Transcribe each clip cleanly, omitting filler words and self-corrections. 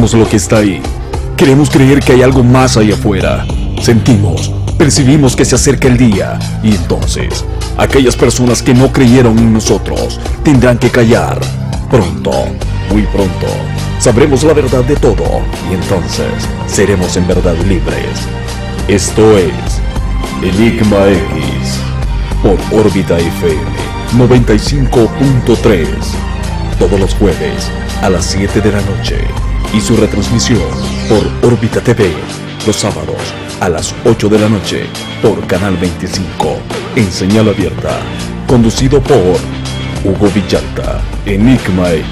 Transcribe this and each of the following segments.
vemos lo que está ahí. Queremos creer que hay algo más allá afuera. Sentimos, percibimos que se acerca el día. Y entonces, aquellas personas que no creyeron en nosotros tendrán que callar. Pronto, muy pronto, sabremos la verdad de todo. Y entonces, seremos en verdad libres. Esto es Enigma X por Órbita FM 95.3. Todos los jueves a las 7 de la noche. Y su retransmisión por Órbita TV los sábados a las 8 de la noche por Canal 25 en señal abierta, conducido por Hugo Villalta. Enigma X.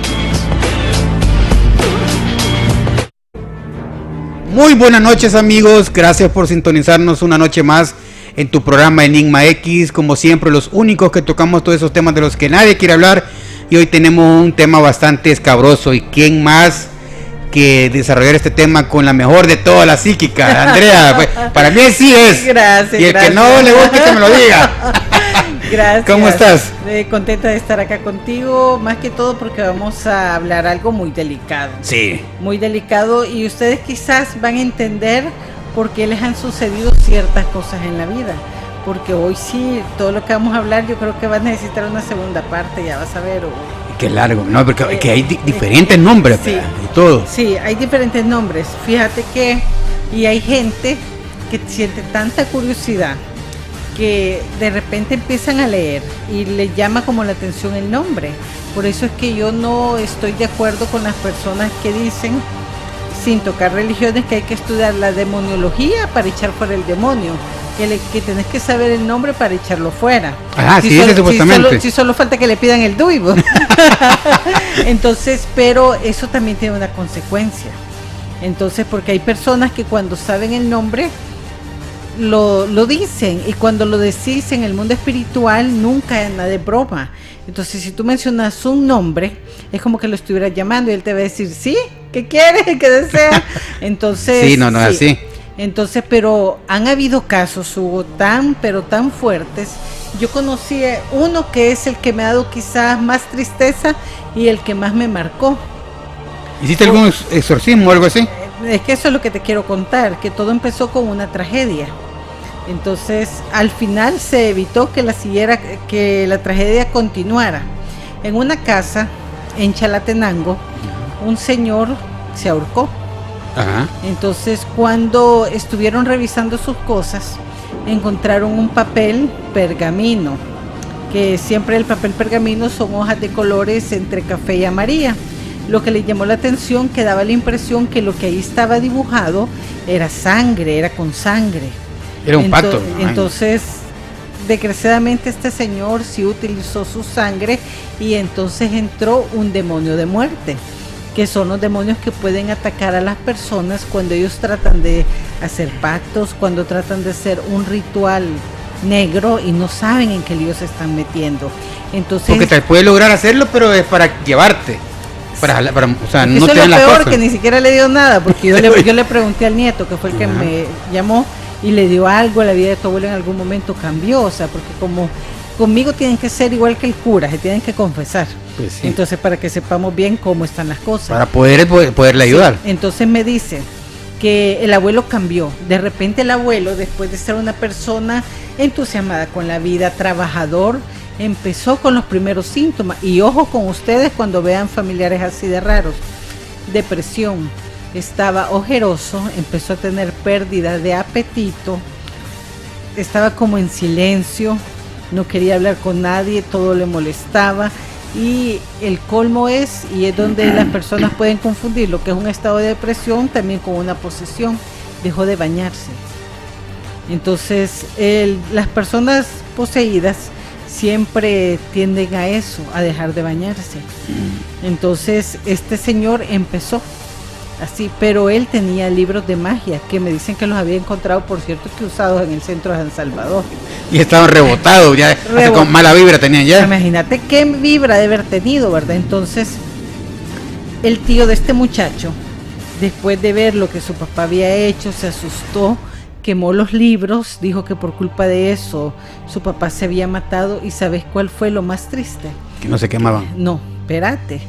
Muy buenas noches, amigos, gracias por sintonizarnos una noche más en tu programa Enigma X. Como siempre, los únicos que tocamos todos esos temas de los que nadie quiere hablar. Y hoy tenemos un tema bastante escabroso. ¿Y quién más que desarrollar este tema con la mejor de todas las psíquicas? Andrea, pues, para mí sí es. Gracias. Y el gracias. que no le guste que me lo diga. Gracias. ¿Cómo estás? Contenta de estar acá contigo, más que todo porque vamos a hablar algo muy delicado. Sí. Muy delicado, y ustedes quizás van a entender por qué les han sucedido ciertas cosas en la vida. Porque hoy sí, todo lo que vamos a hablar, yo creo que va a necesitar una segunda parte, ya vas a ver. Qué largo, no, porque que hay diferentes nombres, sí, y todo. Sí, hay diferentes nombres. Fíjate que, y hay gente que siente tanta curiosidad que de repente empiezan a leer y les llama como la atención el nombre. Por eso es que yo no estoy de acuerdo con las personas que dicen, sin tocar religiones, que hay que estudiar la demoniología para echar fuera el demonio, que tenés que saber el nombre para echarlo fuera. Ah, sí, supuestamente. Si solo falta que le pidan el DUI. Entonces, pero eso también tiene una consecuencia. Entonces, porque hay personas que cuando saben el nombre lo dicen, y cuando lo decís en el mundo espiritual nunca es nada de broma. Entonces, si tú mencionas un nombre, es como que lo estuvieras llamando y él te va a decir, ¿sí? ¿Qué quieres? ¿Qué desea? Entonces, sí, no es así. Entonces, pero han habido casos, Hugo, pero tan fuertes. Yo conocí uno que es el que me ha dado quizás más tristeza y el que más me marcó. ¿Hiciste algún exorcismo o algo así? Es que eso es lo que te quiero contar, que todo empezó con una tragedia. Entonces, al final se evitó que la tragedia continuara. En una casa en Chalatenango, un señor se ahorcó. Ajá. Entonces, cuando estuvieron revisando sus cosas, encontraron un papel pergamino, que siempre el papel pergamino son hojas de colores entre café y amarilla. Lo que le llamó la atención, que daba la impresión que lo que ahí estaba dibujado era sangre, era con sangre. Era un pato. Entonces, desgraciadamente este señor sí utilizó su sangre, y entonces entró un demonio de muerte, que son los demonios que pueden atacar a las personas cuando ellos tratan de hacer pactos, cuando tratan de hacer un ritual negro y no saben en qué lío se están metiendo. Entonces, porque te puede lograr hacerlo, pero es para llevarte. O sea, no eso te es dan lo la peor, cosa. que ni siquiera le dio nada, porque yo le pregunté al nieto, que fue el que me llamó, y le dio algo. La vida de tu abuelo en algún momento cambió, o sea, porque como conmigo tienen que ser igual que el cura, se tienen que confesar. Pues sí. Entonces, para que sepamos bien cómo están las cosas. Para poderle ayudar. Sí. Entonces me dice que el abuelo cambió. De repente el abuelo, después de ser una persona entusiasmada con la vida, trabajador, empezó con los primeros síntomas. Y ojo con ustedes cuando vean familiares así de raros. Depresión, estaba ojeroso, empezó a tener pérdida de apetito, estaba como en silencio, no quería hablar con nadie, todo le molestaba. Y el colmo es, y es donde las personas pueden confundir lo que es un estado de depresión también con una posesión, dejó de bañarse. Entonces, las personas poseídas siempre tienden a eso, a dejar de bañarse. Entonces, este señor empezó así, pero él tenía libros de magia, que me dicen que los había encontrado, por cierto, que usados en el centro de San Salvador. Y estaban rebotados, ya con mala vibra tenían ya. Imagínate qué vibra de haber tenido, ¿verdad? Entonces, el tío de este muchacho, después de ver lo que su papá había hecho, se asustó, quemó los libros, dijo que por culpa de eso su papá se había matado. ¿Y sabes cuál fue lo más triste? Que no se quemaban. No, espérate,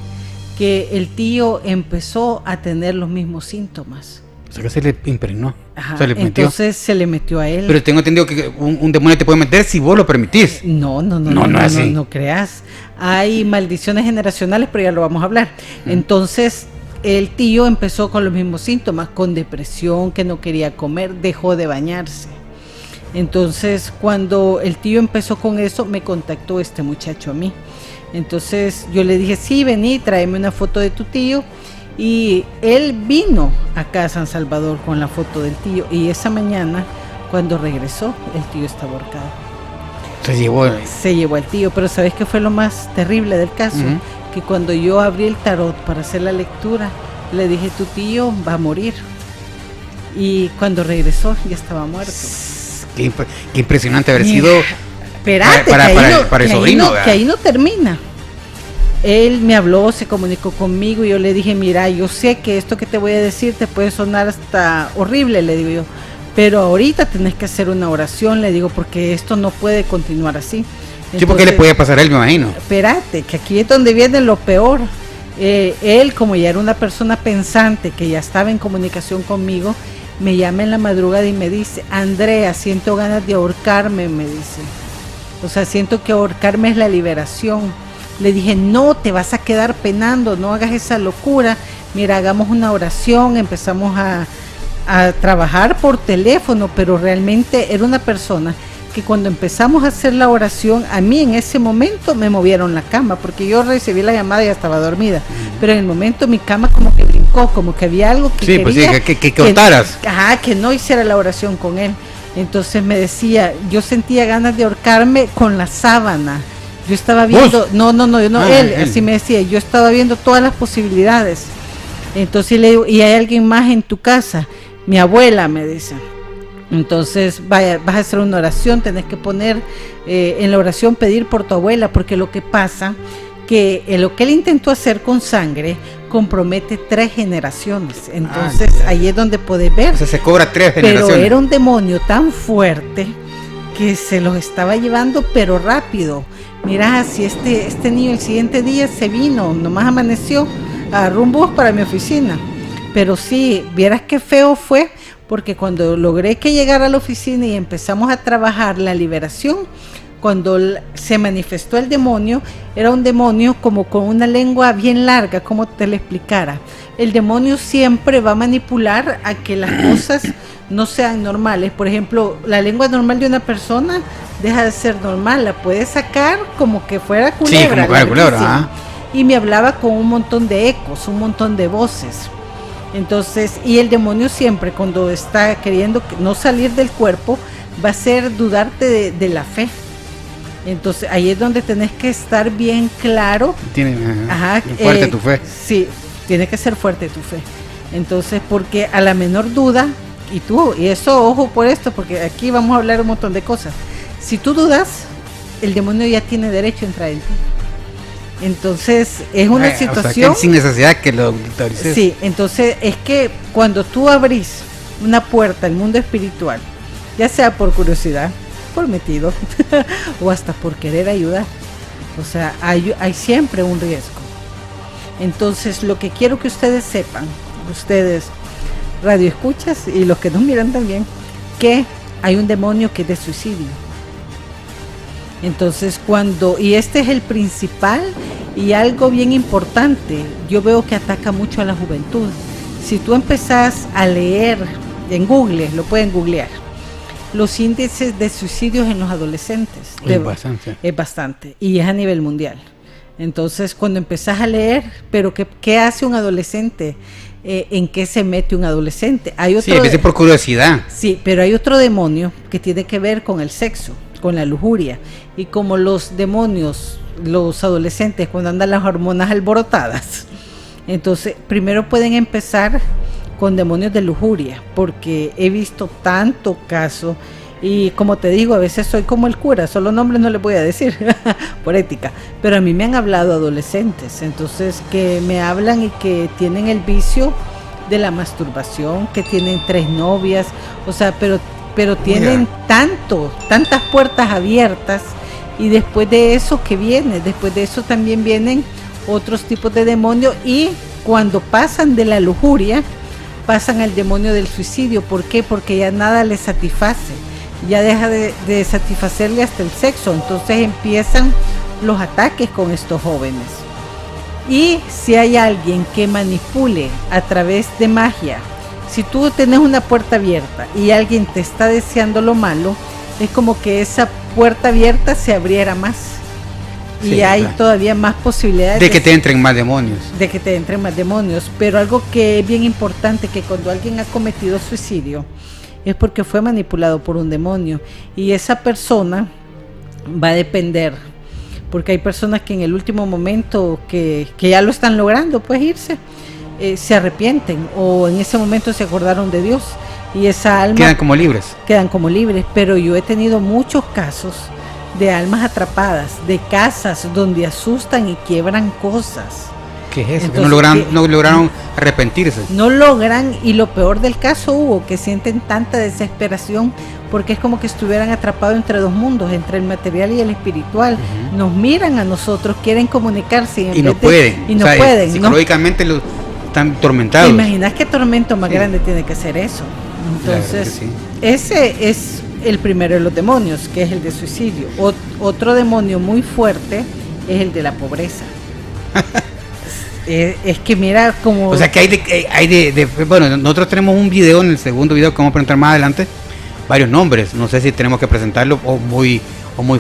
que el tío empezó a tener los mismos síntomas. O sea que se le impregnó. Ajá, Se le metió. entonces se le metió a él. Pero tengo entendido que un demonio te puede meter si vos lo permitís. No creas. Hay maldiciones generacionales, pero ya lo vamos a hablar. Entonces, el tío empezó con los mismos síntomas, con depresión, que no quería comer, dejó de bañarse. Entonces, cuando el tío empezó con eso, me contactó este muchacho a mí. Entonces, yo le dije, sí, vení, tráeme una foto de tu tío. Y él vino acá a San Salvador con la foto del tío. Y esa mañana, cuando regresó, el tío estaba ahorcado. Se llevó al tío. Pero ¿sabes qué fue lo más terrible del caso? Que cuando yo abrí el tarot para hacer la lectura, le dije, tu tío va a morir. Y cuando regresó, ya estaba muerto. Qué impresionante haber sido. Espérate, para el sobrino. Que ahí no termina. Él me habló, se comunicó conmigo y yo le dije, mira, yo sé que esto que te voy a decir te puede sonar hasta horrible, le digo yo, pero ahorita tenés que hacer una oración, le digo, porque esto no puede continuar así. Entonces, sí, porque le puede pasar a él, me imagino. Espérate, que aquí es donde viene lo peor. Él, como ya era una persona pensante, que ya estaba en comunicación conmigo, me llama en la madrugada y me dice, Andrea, siento ganas de ahorcarme, me dice. O sea, siento que ahorcarme es la liberación. Le dije, no, te vas a quedar penando, no hagas esa locura. Mira, hagamos una oración, empezamos a trabajar por teléfono, pero realmente era una persona que cuando empezamos a hacer la oración, a mí en ese momento me movieron la cama, porque yo recibí la llamada y ya estaba dormida, pero en el momento mi cama como que brincó, como que había algo que quería que cortaras. Que no hiciera la oración con él. Entonces me decía, yo sentía ganas de ahorcarme con la sábana. Yo estaba viendo, él, así me decía, yo estaba viendo todas las posibilidades. Entonces le digo, ¿y hay alguien más en tu casa? Mi abuela, me dice. Entonces, vaya, vas a hacer una oración, tenés que poner en la oración pedir por tu abuela, porque lo que pasa, que lo que él intentó hacer con sangre compromete 3 generaciones. Entonces, ahí es donde podés ver. O sea, se cobra 3 generaciones. Pero era un demonio tan fuerte que se los estaba llevando, pero rápido. Mira, si este niño el siguiente día se vino, nomás amaneció, agarró un bus para mi oficina. Pero sí, vieras qué feo fue, porque cuando logré que llegara a la oficina y empezamos a trabajar la liberación, cuando se manifestó el demonio, era un demonio como con una lengua bien larga, como te lo explicara. El demonio siempre va a manipular a que las cosas no sean normales. Por ejemplo, la lengua normal de una persona deja de ser normal, la puede sacar como que fuera culebra. Sí, como fuera culebra. Y me hablaba con un montón de ecos, un montón de voces. Entonces, y el demonio siempre cuando está queriendo no salir del cuerpo, va a hacer dudarte de la fe. Entonces, ahí es donde tenés que estar bien claro. Fuerte tu fe. Sí, tiene que ser fuerte tu fe. Entonces, porque a la menor duda, y eso, ojo por esto, porque aquí vamos a hablar un montón de cosas. Si tú dudas, el demonio ya tiene derecho a entrar en ti. Entonces, es una situación... O sea, sin necesidad que lo autorices. Sí, entonces es que cuando tú abrís una puerta al mundo espiritual, ya sea por curiosidad, por metido, o hasta por querer ayudar, o sea, hay siempre un riesgo. Entonces, lo que quiero que ustedes sepan, ustedes radioescuchas y los que nos miran también, que hay un demonio que es de suicidio. Entonces y este es el principal y algo bien importante, yo veo que ataca mucho a la juventud. Si tú empezás a leer en Google, lo pueden googlear, los índices de suicidios en los adolescentes es bastante y es a nivel mundial. Entonces cuando empezás a leer, pero ¿qué hace un adolescente? ¿En qué se mete un adolescente? Sí, empecé por curiosidad. Sí, pero hay otro demonio que tiene que ver con el sexo, con la lujuria, y como los demonios, los adolescentes cuando andan las hormonas alborotadas, entonces primero pueden empezar con demonios de lujuria, porque he visto tanto caso, y como te digo, a veces soy como el cura, solo nombres no les voy a decir por ética, pero a mí me han hablado adolescentes, entonces que me hablan y que tienen el vicio de la masturbación, que tienen 3 novias, o sea, pero tienen tantas puertas abiertas, y después de eso, ¿qué viene? Después de eso también vienen otros tipos de demonios, y cuando pasan de la lujuria, pasan al demonio del suicidio. ¿Por qué? Porque ya nada les satisface, ya deja de satisfacerle hasta el sexo, entonces empiezan los ataques con estos jóvenes. Y si hay alguien que manipule a través de magia, si tú tenés una puerta abierta y alguien te está deseando lo malo, es como que esa puerta abierta se abriera más. Y Sí, hay claro. todavía más posibilidades De que te entren más demonios. de que te entren más demonios. Pero algo que es bien importante, que cuando alguien ha cometido suicidio, es porque fue manipulado por un demonio. Y esa persona va a depender, porque hay personas que en el último momento, que ya lo están logrando, pues irse, se arrepienten, o en ese momento se acordaron de Dios, y esa alma Quedan como libres. quedan como libres. Pero yo he tenido muchos casos de almas atrapadas, de casas donde asustan y quiebran cosas. ¿Qué es eso? Entonces, Que no lograron arrepentirse. No logran, y lo peor del caso, Hugo, que sienten tanta desesperación porque es como que estuvieran atrapados entre dos mundos, entre el material y el espiritual. Ujú. Nos miran a nosotros, quieren comunicarse Y no pueden. y no O sea, pueden, ¿no? Psicológicamente están ¿Te tormentados. imaginas qué tormento más Sí. grande tiene que ser eso? La verdad que Entonces, sí. ese es el primero de los demonios, que es el de suicidio. Otro demonio muy fuerte es el de la pobreza. Es que mira como... O sea que bueno, nosotros tenemos un video, en el segundo video que vamos a presentar más adelante, varios nombres. No sé si tenemos que presentarlo o muy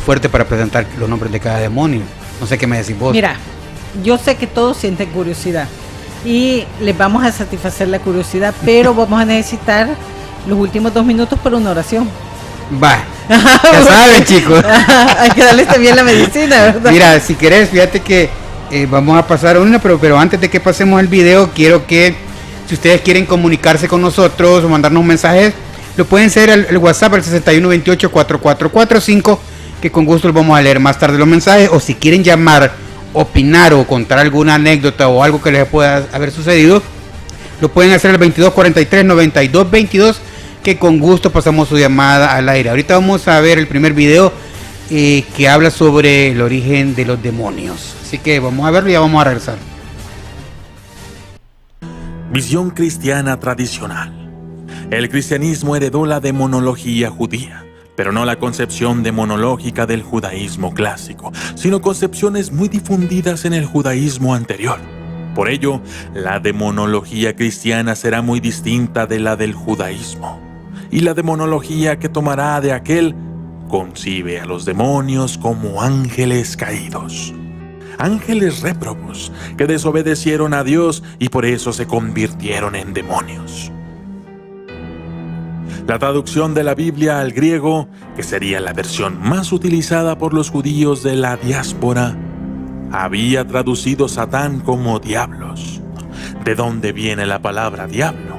fuerte para presentar los nombres de cada demonio. No sé qué me decís vos. Mira, yo sé que todos sienten curiosidad y les vamos a satisfacer la curiosidad, pero vamos a necesitar los últimos 2 minutos para una oración. Va, ya saben, chicos. Hay que darles también la medicina, ¿verdad? Mira, si querés, fíjate que vamos a pasar una, pero antes de que pasemos el video, quiero que, si ustedes quieren comunicarse con nosotros o mandarnos mensajes, lo pueden hacer al WhatsApp al 6128-4445, que con gusto los vamos a leer más tarde los mensajes. O si quieren llamar, opinar o contar alguna anécdota o algo que les pueda haber sucedido, lo pueden hacer al 2243-9222, que con gusto pasamos su llamada al aire. Ahorita vamos a ver el primer video que habla sobre el origen de los demonios. Así que vamos a verlo y ya vamos a regresar. Visión cristiana tradicional. El cristianismo heredó la demonología judía, pero no la concepción demonológica del judaísmo clásico, sino concepciones muy difundidas en el judaísmo anterior. Por ello, la demonología cristiana será muy distinta de la del judaísmo, y la demonología que tomará de aquel concibe a los demonios como ángeles caídos. Ángeles réprobos que desobedecieron a Dios y por eso se convirtieron en demonios. La traducción de la Biblia al griego, que sería la versión más utilizada por los judíos de la diáspora, había traducido Satán como diablos, de donde viene la palabra diablo.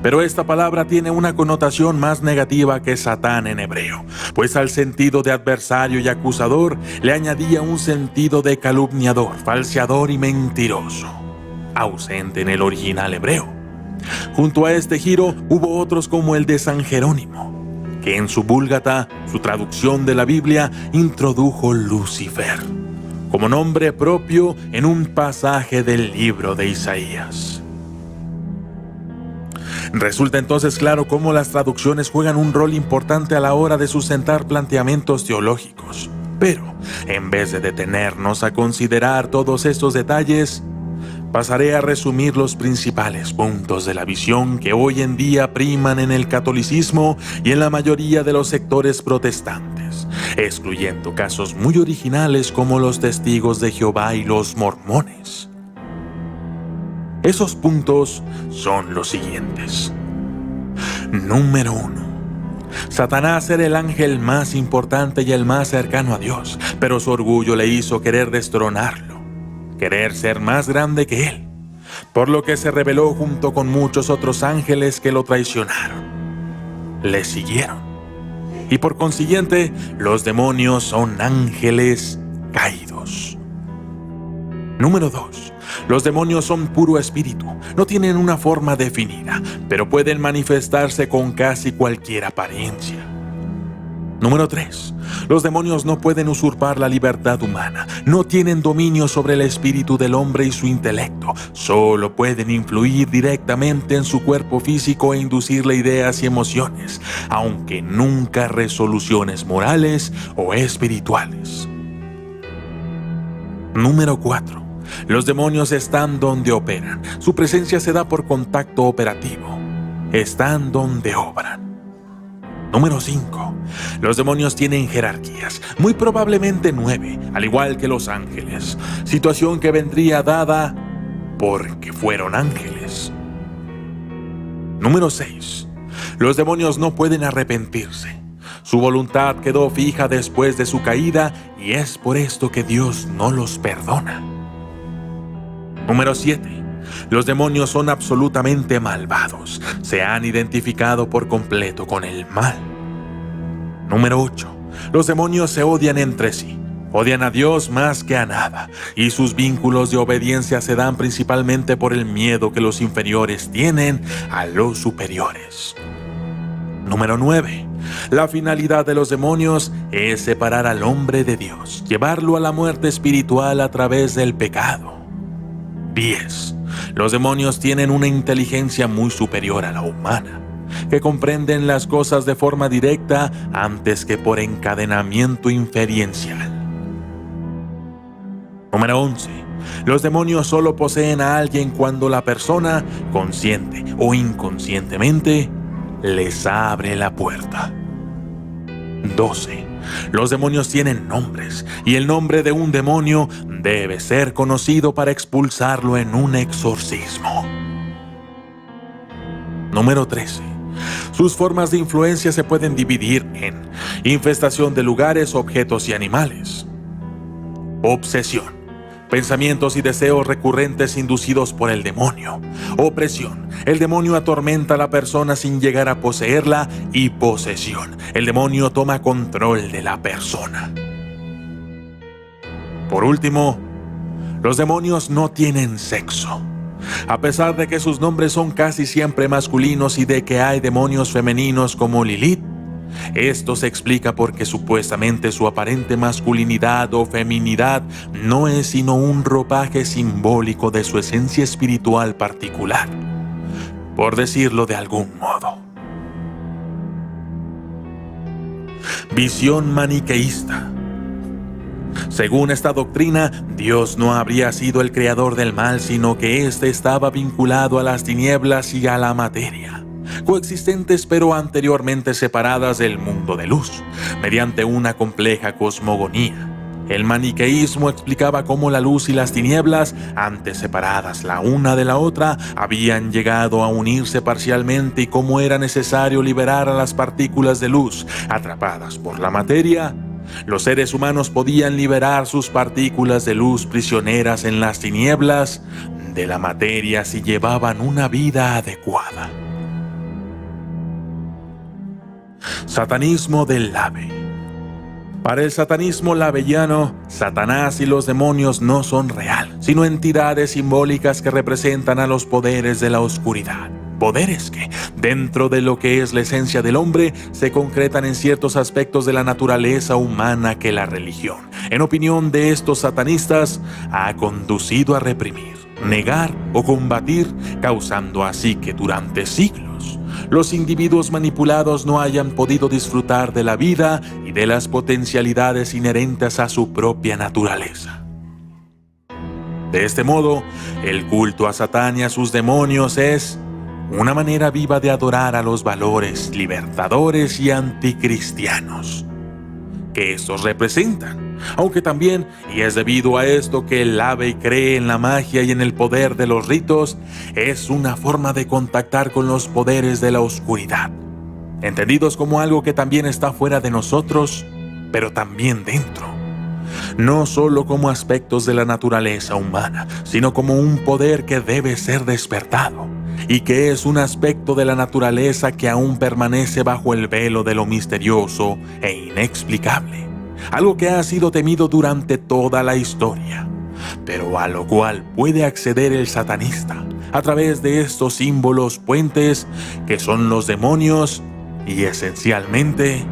Pero esta palabra tiene una connotación más negativa que Satán en hebreo, pues al sentido de adversario y acusador le añadía un sentido de calumniador, falseador y mentiroso, ausente en el original hebreo. Junto a este giro hubo otros como el de San Jerónimo, que en su Vúlgata, su traducción de la Biblia, introdujo Lucifer como nombre propio en un pasaje del libro de Isaías. Resulta entonces claro cómo las traducciones juegan un rol importante a la hora de sustentar planteamientos teológicos. Pero, en vez de detenernos a considerar todos estos detalles, pasaré a resumir los principales puntos de la visión que hoy en día priman en el catolicismo y en la mayoría de los sectores protestantes, excluyendo casos muy originales como los testigos de Jehová y los mormones. Esos puntos son los siguientes. Número 1. Satanás era el ángel más importante y el más cercano a Dios, pero su orgullo le hizo querer destronarlo, querer ser más grande que él, por lo que se rebeló junto con muchos otros ángeles que lo traicionaron. Le siguieron. Y por consiguiente, los demonios son ángeles caídos. Número 2. Los demonios son puro espíritu, no tienen una forma definida, pero pueden manifestarse con casi cualquier apariencia. Número 3. Los demonios no pueden usurpar la libertad humana, no tienen dominio sobre el espíritu del hombre y su intelecto, solo pueden influir directamente en su cuerpo físico e inducirle ideas y emociones, aunque nunca resoluciones morales o espirituales. Número 4. Los demonios están donde operan, su presencia se da por contacto operativo, están donde obran. Número 5. Los demonios tienen jerarquías, muy probablemente 9, al igual que los ángeles, situación que vendría dada porque fueron ángeles. Número 6. Los demonios no pueden arrepentirse. Su voluntad quedó fija después de su caída y es por esto que Dios no los perdona. Número 7. Los demonios son absolutamente malvados. Se han identificado por completo con el mal. Número 8. Los demonios se odian entre sí. Odian a Dios más que a nada. Y sus vínculos de obediencia se dan principalmente por el miedo que los inferiores tienen a los superiores. Número 9. La finalidad de los demonios es separar al hombre de Dios, llevarlo a la muerte espiritual a través del pecado. 10. Los demonios tienen una inteligencia muy superior a la humana, que comprenden las cosas de forma directa antes que por encadenamiento inferencial. Número 11. Los demonios solo poseen a alguien cuando la persona, consciente o inconscientemente, les abre la puerta. 12. Los demonios tienen nombres, y el nombre de un demonio debe ser conocido para expulsarlo en un exorcismo. Número 13. Sus formas de influencia se pueden dividir en infestación de lugares, objetos y animales. Obsesión. Pensamientos y deseos recurrentes inducidos por el demonio. Opresión. El demonio atormenta a la persona sin llegar a poseerla. Y posesión. El demonio toma control de la persona. Por último, los demonios no tienen sexo. A pesar de que sus nombres son casi siempre masculinos y de que hay demonios femeninos como Lilith, esto se explica porque supuestamente su aparente masculinidad o feminidad no es sino un ropaje simbólico de su esencia espiritual particular, por decirlo de algún modo. Visión maniqueísta. Según esta doctrina, Dios no habría sido el creador del mal, sino que éste estaba vinculado a las tinieblas y a la materia, coexistentes pero anteriormente separadas del mundo de luz, mediante una compleja cosmogonía. El maniqueísmo explicaba cómo la luz y las tinieblas, antes separadas la una de la otra, habían llegado a unirse parcialmente y cómo era necesario liberar a las partículas de luz atrapadas por la materia. Los seres humanos podían liberar sus partículas de luz prisioneras en las tinieblas de la materia si llevaban una vida adecuada. Satanismo del Lave. Para el satanismo lavellano, Satanás y los demonios no son real, sino entidades simbólicas que representan a los poderes de la oscuridad. Poderes que, dentro de lo que es la esencia del hombre, se concretan en ciertos aspectos de la naturaleza humana que la religión, en opinión de estos satanistas, ha conducido a reprimir, negar o combatir, causando así que durante siglos los individuos manipulados no hayan podido disfrutar de la vida y de las potencialidades inherentes a su propia naturaleza. De este modo, el culto a Satán y a sus demonios es una manera viva de adorar a los valores libertadores y anticristianos que estos representan, aunque también, y es debido a esto que el Lave cree en la magia y en el poder de los ritos, es una forma de contactar con los poderes de la oscuridad, entendidos como algo que también está fuera de nosotros, pero también dentro. No solo como aspectos de la naturaleza humana, sino como un poder que debe ser despertado, y que es un aspecto de la naturaleza que aún permanece bajo el velo de lo misterioso e inexplicable, algo que ha sido temido durante toda la historia, pero a lo cual puede acceder el satanista a través de estos símbolos puentes que son los demonios y esencialmente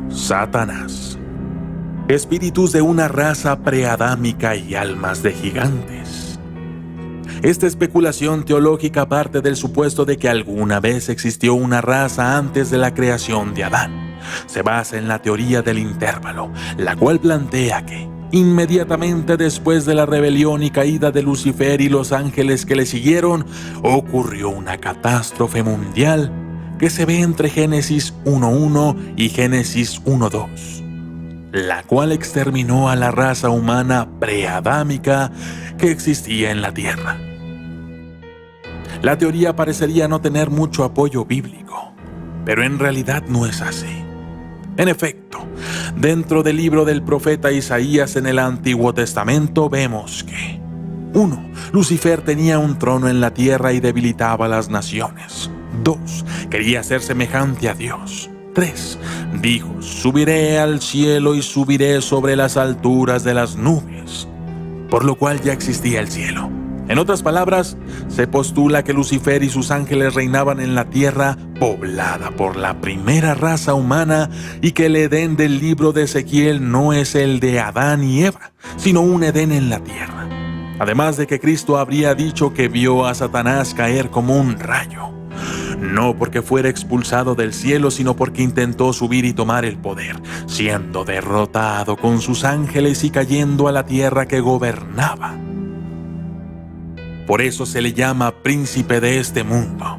Satanás. Espíritus de una raza preadámica y almas de gigantes. Esta especulación teológica parte del supuesto de que alguna vez existió una raza antes de la creación de Adán. Se basa en la teoría del intervalo, la cual plantea que, inmediatamente después de la rebelión y caída de Lucifer y los ángeles que le siguieron, ocurrió una catástrofe mundial que se ve entre Génesis 1.1 y Génesis 1.2. La cual exterminó a la raza humana preadámica que existía en la tierra. La teoría parecería no tener mucho apoyo bíblico, pero en realidad no es así. En efecto, dentro del libro del profeta Isaías en el Antiguo Testamento vemos que 1. Lucifer tenía un trono en la tierra y debilitaba a las naciones. 2. Quería ser semejante a Dios. 3. Dijo, subiré al cielo y subiré sobre las alturas de las nubes, por lo cual ya existía el cielo. En otras palabras, se postula que Lucifer y sus ángeles reinaban en la tierra poblada por la primera raza humana y que el Edén del libro de Ezequiel no es el de Adán y Eva, sino un Edén en la tierra. Además de que Cristo habría dicho que vio a Satanás caer como un rayo. No porque fuera expulsado del cielo, sino porque intentó subir y tomar el poder, siendo derrotado con sus ángeles y cayendo a la tierra que gobernaba. Por eso se le llama príncipe de este mundo,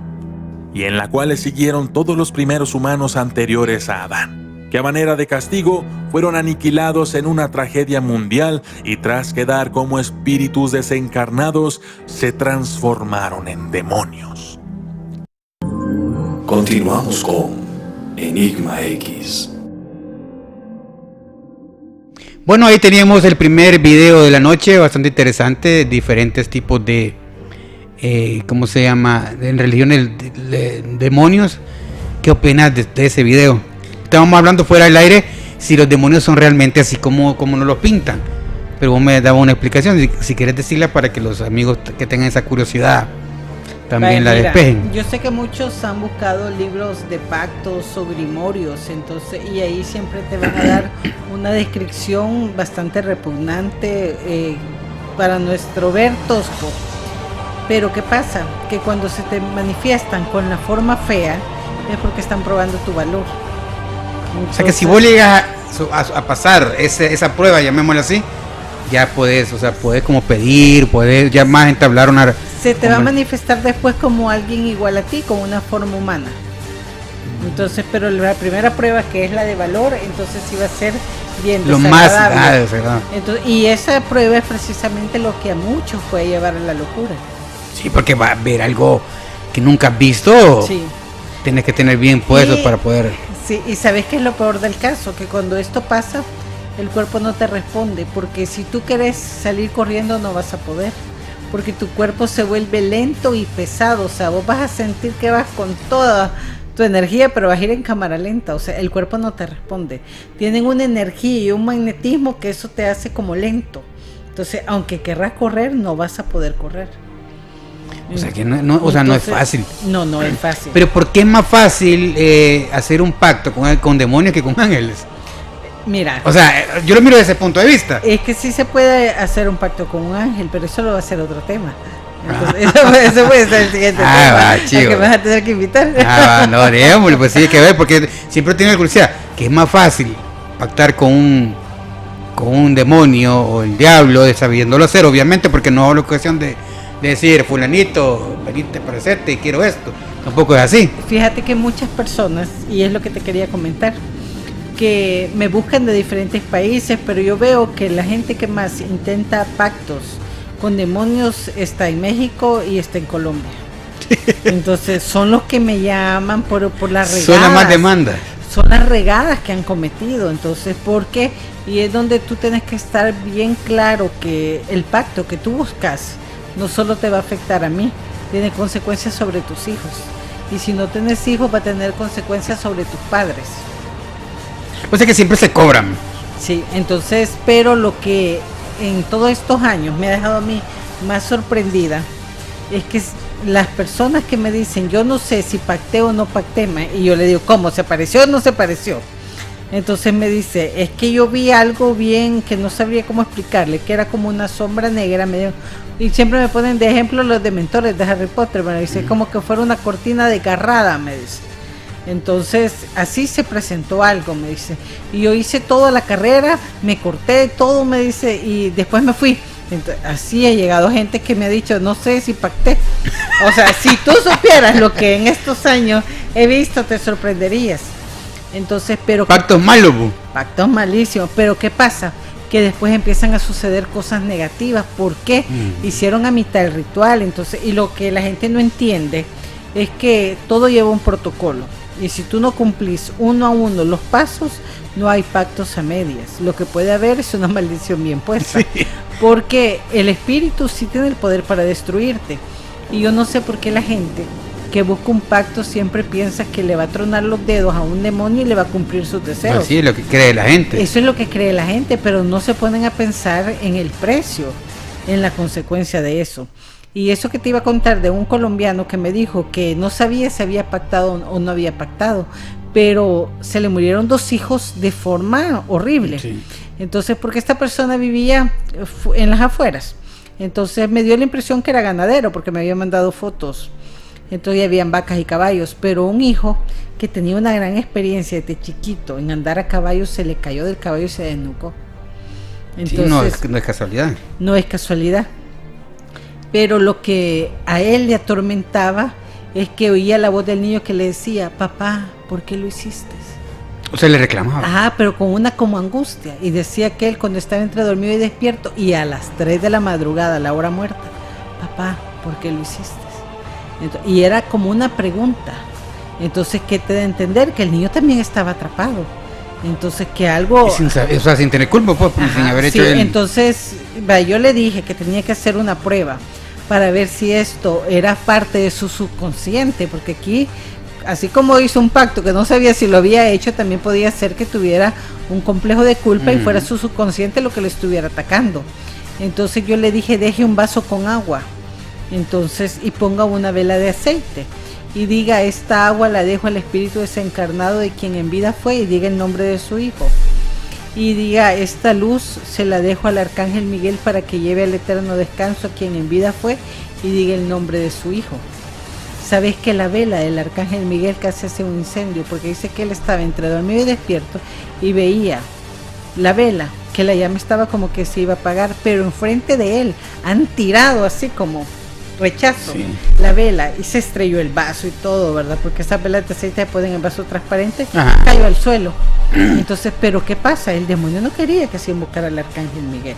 y en la cual le siguieron todos los primeros humanos anteriores a Adán, que a manera de castigo fueron aniquilados en una tragedia mundial y tras quedar como espíritus desencarnados, se transformaron en demonios. Continuamos con Enigma X. Bueno, ahí teníamos el primer video de la noche, bastante interesante, diferentes tipos de, ¿cómo se llama? En religiones de demonios. ¿Qué opinas de ese video? Estábamos hablando fuera del aire si los demonios son realmente así como nos los pintan. Pero vos me dabas una explicación, si quieres decirla para que los amigos que tengan esa curiosidad también la despejen. Yo sé que muchos han buscado libros de pactos o grimorios, entonces, y ahí siempre te van a dar una descripción bastante repugnante para nuestro ver tosco. Pero ¿qué pasa? Que cuando se te manifiestan con la forma fea es porque están probando tu valor. Entonces, o sea que si vos llegas a pasar esa prueba, llamémosla así, ya puedes como pedir, puedes ya más entablar una... Se te va a manifestar después como alguien igual a ti, con una forma humana. Entonces, pero la primera prueba, que es la de valor, entonces sí va a ser bien lo desagradable. Más verdad. Entonces, y esa prueba es precisamente lo que a muchos puede llevar a la locura. Sí, porque va a ver algo que nunca has visto. Sí. Tienes que tener bien puesto para poder... Sí, y ¿sabes qué es lo peor del caso? Que cuando esto pasa, el cuerpo no te responde, porque si tú quieres salir corriendo no vas a poder, porque tu cuerpo se vuelve lento y pesado. O sea, vos vas a sentir que vas con toda tu energía, pero vas a ir en cámara lenta. O sea, el cuerpo no te responde. Tienen una energía y un magnetismo que eso te hace como lento. Entonces, aunque querrás correr, no vas a poder correr. O sea, que no es fácil. No es fácil. Pero ¿por qué es más fácil hacer un pacto con demonios que con ángeles? Mira, o sea, yo lo miro desde ese punto de vista. Es que sí se puede hacer un pacto con un ángel, pero eso lo va a ser otro tema. Entonces, eso puede ser el siguiente tema. Va, chico. Que me vas a tener que invitar. No, démosle, pues sí, hay que ver, porque siempre tiene la curiosidad, que es más fácil pactar con un demonio o el diablo, sabiéndolo hacer, obviamente, porque no hablo cuestión de decir, fulanito, venite, parecerte y quiero esto. Tampoco es así. Fíjate que muchas personas, y es lo que te quería comentar, que me buscan de diferentes países, pero yo veo que la gente que más intenta pactos con demonios está en México y está en Colombia. Entonces son los que me llaman por las regadas. Son las más demandas. Son las regadas que han cometido. Entonces, ¿por qué? Y es donde tú tienes que estar bien claro que el pacto que tú buscas no solo te va a afectar a mí, tiene consecuencias sobre tus hijos. Y si no tienes hijos, va a tener consecuencias sobre tus padres. O sea que siempre se cobran. Sí, entonces, pero lo que en todos estos años me ha dejado a mí más sorprendida es que las personas que me dicen, yo no sé si pacté o no pacté, y yo le digo, ¿cómo? ¿Se pareció o no se pareció? Entonces me dice, es que yo vi algo bien que no sabría cómo explicarle, que era como una sombra negra medio, y siempre me ponen de ejemplo los dementores de Harry Potter, me dice, como que fuera una cortina desgarrada, me dice. Entonces así se presentó algo, me dice, y yo hice toda la carrera, me corté todo, me dice, y después me fui. Entonces, así ha llegado gente que me ha dicho, no sé si pacté. O sea, si tú supieras lo que en estos años he visto, te sorprenderías. Entonces, pero Pactos malos, bu. pactos malísimos, pero ¿qué pasa? Que después empiezan a suceder cosas negativas. ¿Por qué? Hicieron a mitad el ritual. Entonces, y lo que la gente no entiende es que todo lleva un protocolo. Y si tú no cumplís uno a uno los pasos, no hay pactos a medias. Lo que puede haber es una maldición bien puesta. Sí. Porque el espíritu sí tiene el poder para destruirte. Y yo no sé por qué la gente que busca un pacto siempre piensa que le va a tronar los dedos a un demonio y le va a cumplir sus deseos. Así es lo que cree la gente. Eso es lo que cree la gente, pero no se ponen a pensar en el precio, en la consecuencia de eso. Y eso que te iba a contar de un colombiano que me dijo que no sabía si había pactado o no había pactado, pero se le murieron 2 hijos de forma horrible. Sí. Entonces, porque esta persona vivía en las afueras. Entonces me dio la impresión que era ganadero, porque me había mandado fotos. Entonces habían vacas y caballos, pero un hijo que tenía una gran experiencia desde chiquito en andar a caballo, se le cayó del caballo y se desnucó. Entonces, sí, no es casualidad. No es casualidad. Pero lo que a él le atormentaba es que oía la voz del niño que le decía, papá, ¿por qué lo hiciste? O sea, le reclamaba. Ajá, pero con una como angustia. Y decía que él cuando estaba entre dormido y despierto, y a las 3 de la madrugada, la hora muerta, papá, ¿por qué lo hiciste? Entonces, y era como una pregunta. Entonces, ¿qué te da a entender? Que el niño también estaba atrapado. Entonces, que algo... sin tener culpa, pues, sin haber hecho él. Entonces, yo le dije que tenía que hacer una prueba para ver si esto era parte de su subconsciente, porque aquí, así como hizo un pacto que no sabía si lo había hecho, también podía ser que tuviera un complejo de culpa y fuera su subconsciente lo que le estuviera atacando. Entonces yo le dije, deje un vaso con agua, entonces, y ponga una vela de aceite y diga, esta agua la dejo al espíritu desencarnado de quien en vida fue, y diga el nombre de su hijo, y diga, esta luz se la dejo al arcángel Miguel para que lleve al eterno descanso a quien en vida fue, y diga el nombre de su hijo. Sabes que la vela del arcángel Miguel casi hace un incendio, porque dice que él estaba entre dormido y despierto y veía la vela, que la llama estaba como que se iba a apagar, pero enfrente de él han tirado así como rechazo, sí, la vela, y se estrelló el vaso y todo, ¿verdad? Porque esas velas de aceite se ponen en vaso transparente, cayó al suelo. Entonces, pero ¿qué pasa? El demonio no quería que se invocara al arcángel Miguel,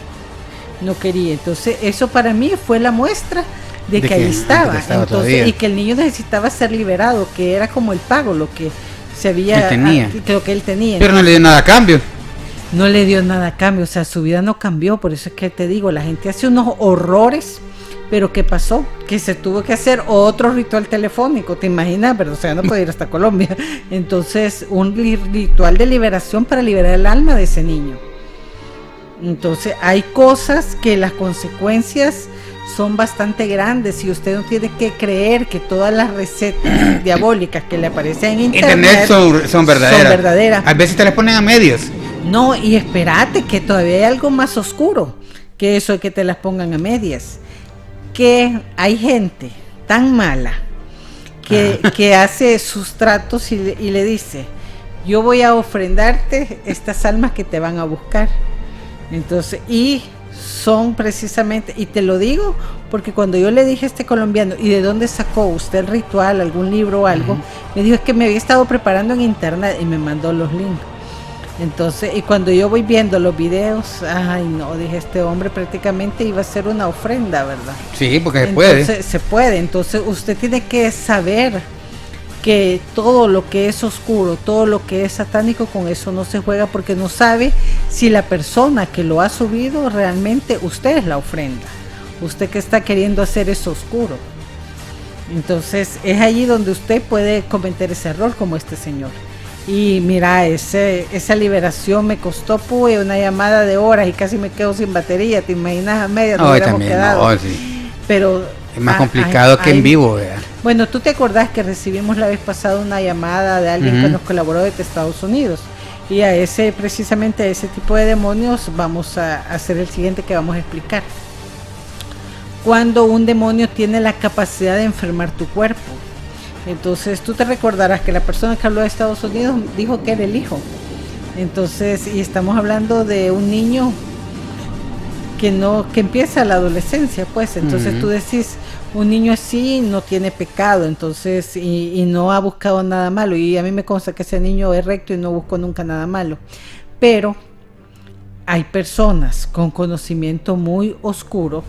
no quería. Entonces eso para mí fue la muestra de que ahí estaba. Entonces, y que el niño necesitaba ser liberado, que era como el pago, lo que se había, lo que él tenía. Pero no le dio nada a cambio. No le dio nada a cambio, o sea, su vida no cambió. Por eso es que te digo, la gente hace unos horrores. Pero ¿qué pasó? Que se tuvo que hacer otro ritual telefónico, ¿te imaginas? Pero o sea, no puede ir hasta Colombia. Entonces, un ritual de liberación para liberar el alma de ese niño. Entonces, hay cosas que las consecuencias son bastante grandes, y usted no tiene que creer que todas las recetas diabólicas que le aparecen en internet son verdaderas. A veces te las ponen a medias. No, y espérate, que todavía hay algo más oscuro que eso de que te las pongan a medias. Que hay gente tan mala que hace sus tratos y le dice, yo voy a ofrendarte estas almas que te van a buscar. Entonces, y son precisamente, y te lo digo porque cuando yo le dije a este colombiano, ¿y de dónde sacó usted el ritual, algún libro o algo? Me dijo, es que me había estado preparando en internet, y me mandó los links. Entonces, y cuando yo voy viendo los videos, ay no, dije, este hombre prácticamente iba a ser una ofrenda, ¿verdad? Sí, porque se puede. Entonces usted tiene que saber que todo lo que es oscuro, todo lo que es satánico, con eso no se juega, porque no sabe si la persona que lo ha subido realmente usted es la ofrenda. Usted que está queriendo hacer eso oscuro. Entonces es allí donde usted puede cometer ese error, como este señor. Y mira, esa liberación me costó una llamada de horas y casi me quedo sin batería. ¿Te imaginas? A medias no hubiéramos quedado. No, sí. Pero es más complicado que en vivo, ¿verdad? Bueno, ¿tú te acordás que recibimos la vez pasada una llamada de alguien que nos colaboró desde Estados Unidos? Y precisamente a ese tipo de demonios vamos a hacer el siguiente que vamos a explicar. Cuando un demonio tiene la capacidad de enfermar tu cuerpo. Entonces tú te recordarás que la persona que habló de Estados Unidos dijo que era el hijo. Entonces, y estamos hablando de un niño que empieza la adolescencia, pues. Entonces tú decís, un niño así no tiene pecado, entonces, y no ha buscado nada malo. Y a mí me consta que ese niño es recto y no buscó nunca nada malo. Pero hay personas con conocimiento muy oscuro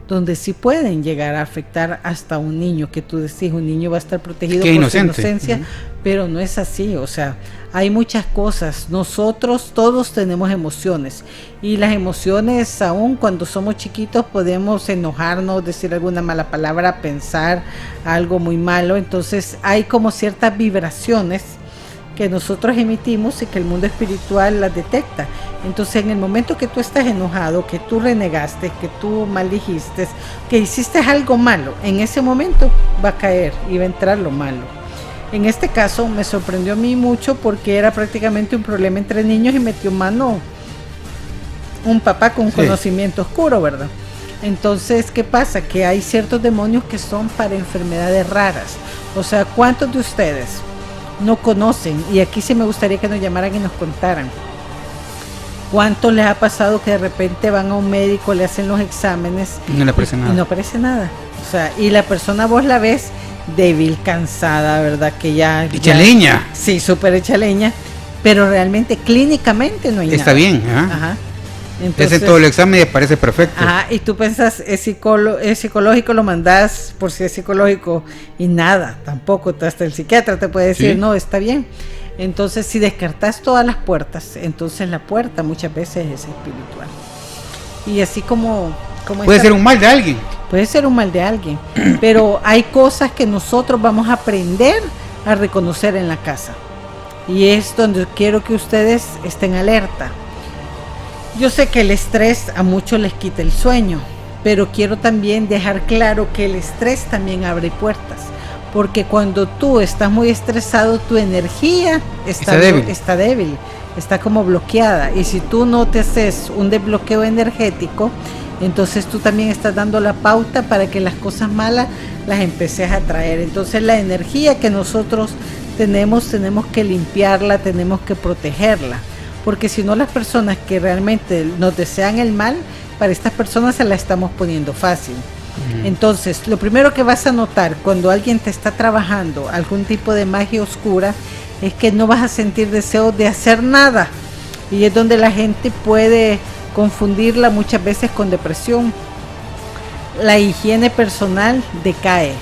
donde sí pueden llegar a afectar hasta un niño, que tú decís, un niño va a estar protegido por su inocencia, pero no es así. O sea, hay muchas cosas. Nosotros todos tenemos emociones, y las emociones, aún cuando somos chiquitos, podemos enojarnos, decir alguna mala palabra, pensar algo muy malo. Entonces hay como ciertas vibraciones que nosotros emitimos y que el mundo espiritual las detecta. Entonces, en el momento que tú estás enojado, que tú renegaste, que tú maldijiste, que hiciste algo malo, en ese momento va a caer y va a entrar lo malo. En este caso me sorprendió a mí mucho, porque era prácticamente un problema entre niños y metió mano un papá con conocimiento oscuro, ¿verdad? Entonces, ¿qué pasa? Que hay ciertos demonios que son para enfermedades raras. O sea, ¿cuántos de ustedes no conocen? Y aquí sí me gustaría que nos llamaran y nos contaran. ¿Cuánto les ha pasado que de repente van a un médico, le hacen los exámenes y no le aparece nada? Y no aparece nada. O sea, y la persona vos la ves débil, cansada, ¿verdad? Que ya... Hecha leña. Sí, súper hecha leña. Pero realmente, clínicamente no hay nada. Está bien, Ajá. Entonces, hacen todo el examen y parece perfecto. Ajá, y tú pensás, es psicológico, lo mandás por si es psicológico, y nada, tampoco, hasta el psiquiatra te puede decir, no, está bien. Entonces, si descartas todas las puertas, entonces la puerta muchas veces es espiritual. Y así como puede ser un mal de alguien. Puede ser un mal de alguien, pero hay cosas que nosotros vamos a aprender a reconocer en la casa. Y es donde quiero que ustedes estén alerta. Yo sé que el estrés a muchos les quita el sueño, pero quiero también dejar claro que el estrés también abre puertas, porque cuando tú estás muy estresado, tu energía está débil, está como bloqueada, y si tú no te haces un desbloqueo energético, entonces tú también estás dando la pauta para que las cosas malas las empeces a traer. Entonces la energía que nosotros tenemos que limpiarla, tenemos que protegerla. Porque si no, las personas que realmente nos desean el mal, para estas personas se la estamos poniendo fácil. Entonces, lo primero que vas a notar cuando alguien te está trabajando algún tipo de magia oscura es que no vas a sentir deseo de hacer nada. Y es donde la gente puede confundirla muchas veces con depresión. La higiene personal decae.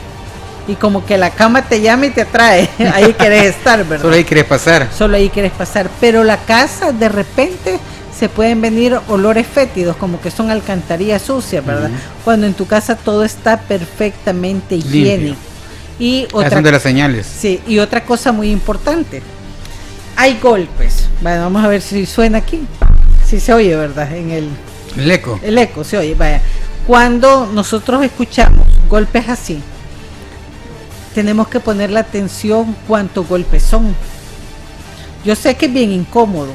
Y como que la cama te llama y te atrae, ahí querés estar, ¿verdad? Solo ahí querés pasar. Pero la casa, de repente, se pueden venir olores fétidos, como que son alcantarillas sucias, ¿verdad? Cuando en tu casa todo está perfectamente higiénico. Y otra, son de las señales. Sí, y otra cosa muy importante. Hay golpes. Bueno, vamos a ver si suena aquí. Si se oye, ¿verdad? El eco. El eco se oye, vaya. Cuando nosotros escuchamos golpes así, tenemos que poner la atención cuántos golpes son. Yo sé que es bien incómodo,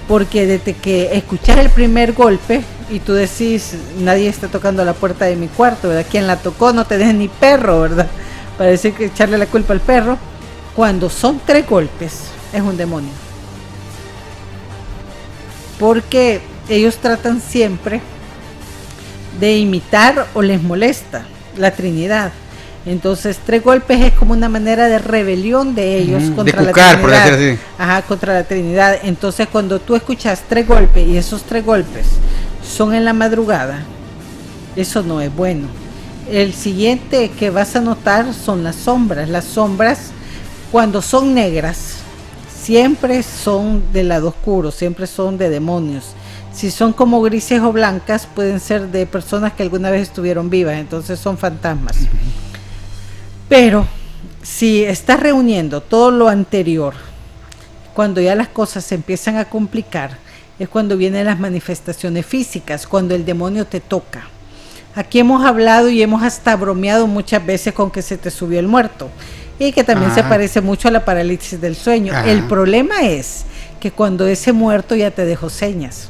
porque desde que escuchas el primer golpe y tú decís, nadie está tocando la puerta de mi cuarto, ¿verdad? Quien la tocó no te deja ni perro, ¿verdad? Parece que echarle la culpa al perro. Cuando son 3 golpes, es un demonio. Porque ellos tratan siempre de imitar o les molesta la Trinidad. Entonces 3 golpes es como una manera de rebelión de ellos contra la Trinidad. Por decir así. Ajá, contra la Trinidad. Entonces cuando tú escuchas 3 golpes y esos 3 golpes son en la madrugada, eso no es bueno. El siguiente que vas a notar son las sombras. Las sombras, cuando son negras, siempre son del lado oscuro, siempre son de demonios. Si son como grises o blancas, pueden ser de personas que alguna vez estuvieron vivas, entonces son fantasmas. Pero si estás reuniendo todo lo anterior, cuando ya las cosas se empiezan a complicar, es cuando vienen las manifestaciones físicas, cuando el demonio te toca. Aquí hemos hablado y hemos hasta bromeado muchas veces con que se te subió el muerto, y que también se parece mucho a la parálisis del sueño. El problema es que cuando ese muerto ya te dejó señas.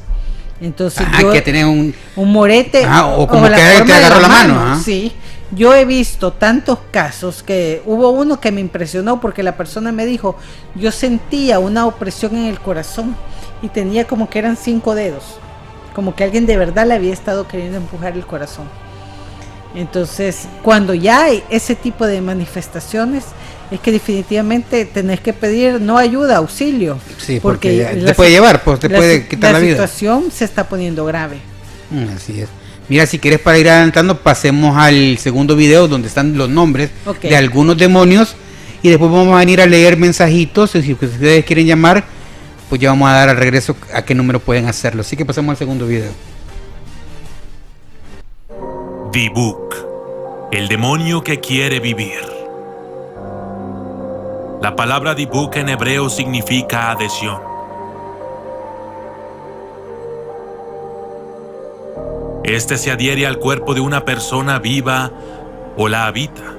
Entonces que tenés un morete o como la que forma te de agarró la mano. Sí, yo he visto tantos casos que hubo uno que me impresionó porque la persona me dijo, yo sentía una opresión en el corazón y tenía como que eran 5 dedos, como que alguien de verdad le había estado queriendo empujar el corazón. Entonces, cuando ya hay ese tipo de manifestaciones, es que definitivamente tenés que pedir no ayuda, auxilio. Sí, porque te puede llevar, pues te puede quitar la vida. La situación se está poniendo grave. Así es. Mira, si quieres, para ir adelantando, pasemos al segundo video donde están los nombres de algunos demonios y después vamos a venir a leer mensajitos. Y si ustedes quieren llamar, pues ya vamos a dar al regreso a qué número pueden hacerlo. Así que pasemos al segundo video. Dibuk, el demonio que quiere vivir. La palabra Dibuk en hebreo significa adhesión. Este se adhiere al cuerpo de una persona viva o la habita.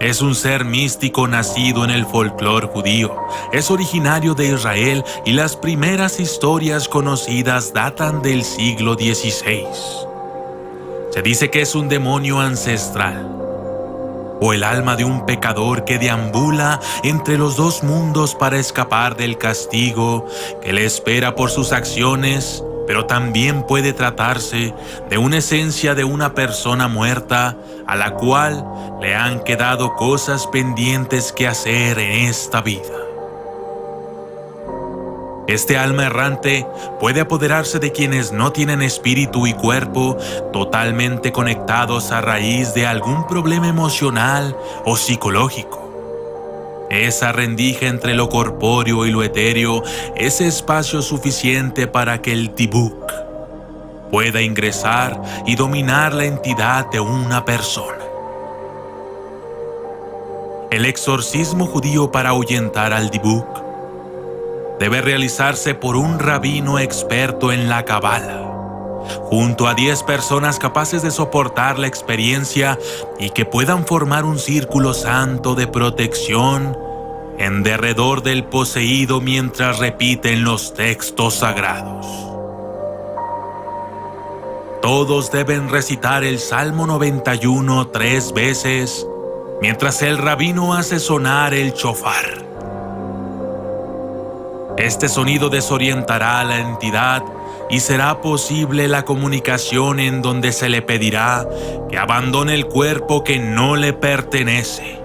Es un ser místico nacido en el folclore judío. Es originario de Israel y las primeras historias conocidas datan del siglo XVI. Se dice que es un demonio ancestral o el alma de un pecador que deambula entre los dos mundos para escapar del castigo que le espera por sus acciones, pero también puede tratarse de una esencia de una persona muerta a la cual le han quedado cosas pendientes que hacer en esta vida. Este alma errante puede apoderarse de quienes no tienen espíritu y cuerpo totalmente conectados a raíz de algún problema emocional o psicológico. Esa rendija entre lo corpóreo y lo etéreo es espacio suficiente para que el Dibuk pueda ingresar y dominar la entidad de una persona. El exorcismo judío para ahuyentar al Dibuk debe realizarse por un rabino experto en la Kabbalah, junto a 10 personas capaces de soportar la experiencia y que puedan formar un círculo santo de protección en derredor del poseído mientras repiten los textos sagrados. Todos deben recitar el Salmo 91 3 veces mientras el rabino hace sonar el shofar. Este sonido desorientará a la entidad y será posible la comunicación en donde se le pedirá que abandone el cuerpo que no le pertenece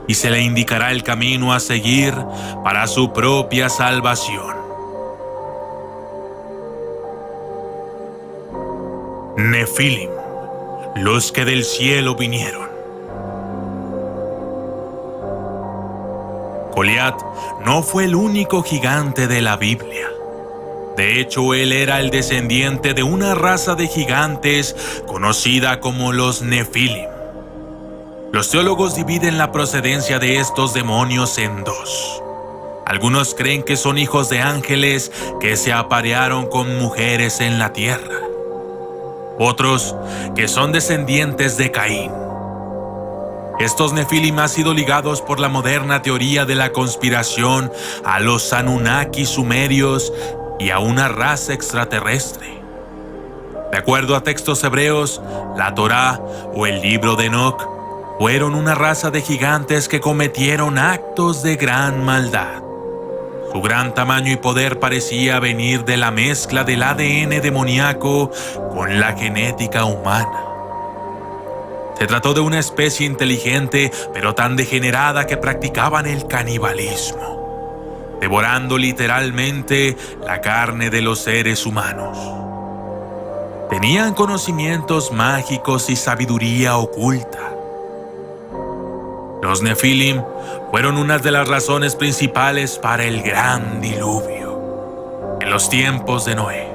y se le indicará el camino a seguir para su propia salvación. Nefilim, los que del cielo vinieron. Goliat no fue el único gigante de la Biblia. De hecho, él era el descendiente de una raza de gigantes conocida como los Nefilim. Los teólogos dividen la procedencia de estos demonios en dos. Algunos creen que son hijos de ángeles que se aparearon con mujeres en la tierra. Otros que son descendientes de Caín. Estos Nefilim han sido ligados por la moderna teoría de la conspiración a los Anunnaki sumerios y a una raza extraterrestre. De acuerdo a textos hebreos, la Torá o el libro de Enoc fueron una raza de gigantes que cometieron actos de gran maldad. Su gran tamaño y poder parecía venir de la mezcla del ADN demoníaco con la genética humana. Se trató de una especie inteligente, pero tan degenerada que practicaban el canibalismo, devorando literalmente la carne de los seres humanos. Tenían conocimientos mágicos y sabiduría oculta. Los Nefilim fueron una de las razones principales para el gran diluvio en los tiempos de Noé.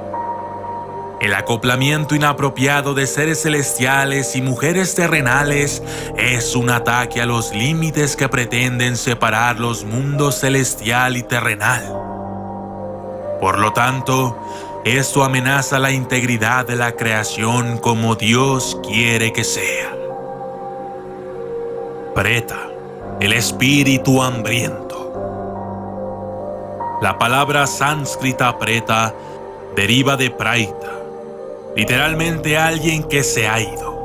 El acoplamiento inapropiado de seres celestiales y mujeres terrenales es un ataque a los límites que pretenden separar los mundos celestial y terrenal. Por lo tanto, esto amenaza la integridad de la creación como Dios quiere que sea. Preta, el espíritu hambriento. La palabra sánscrita preta deriva de praita, literalmente alguien que se ha ido.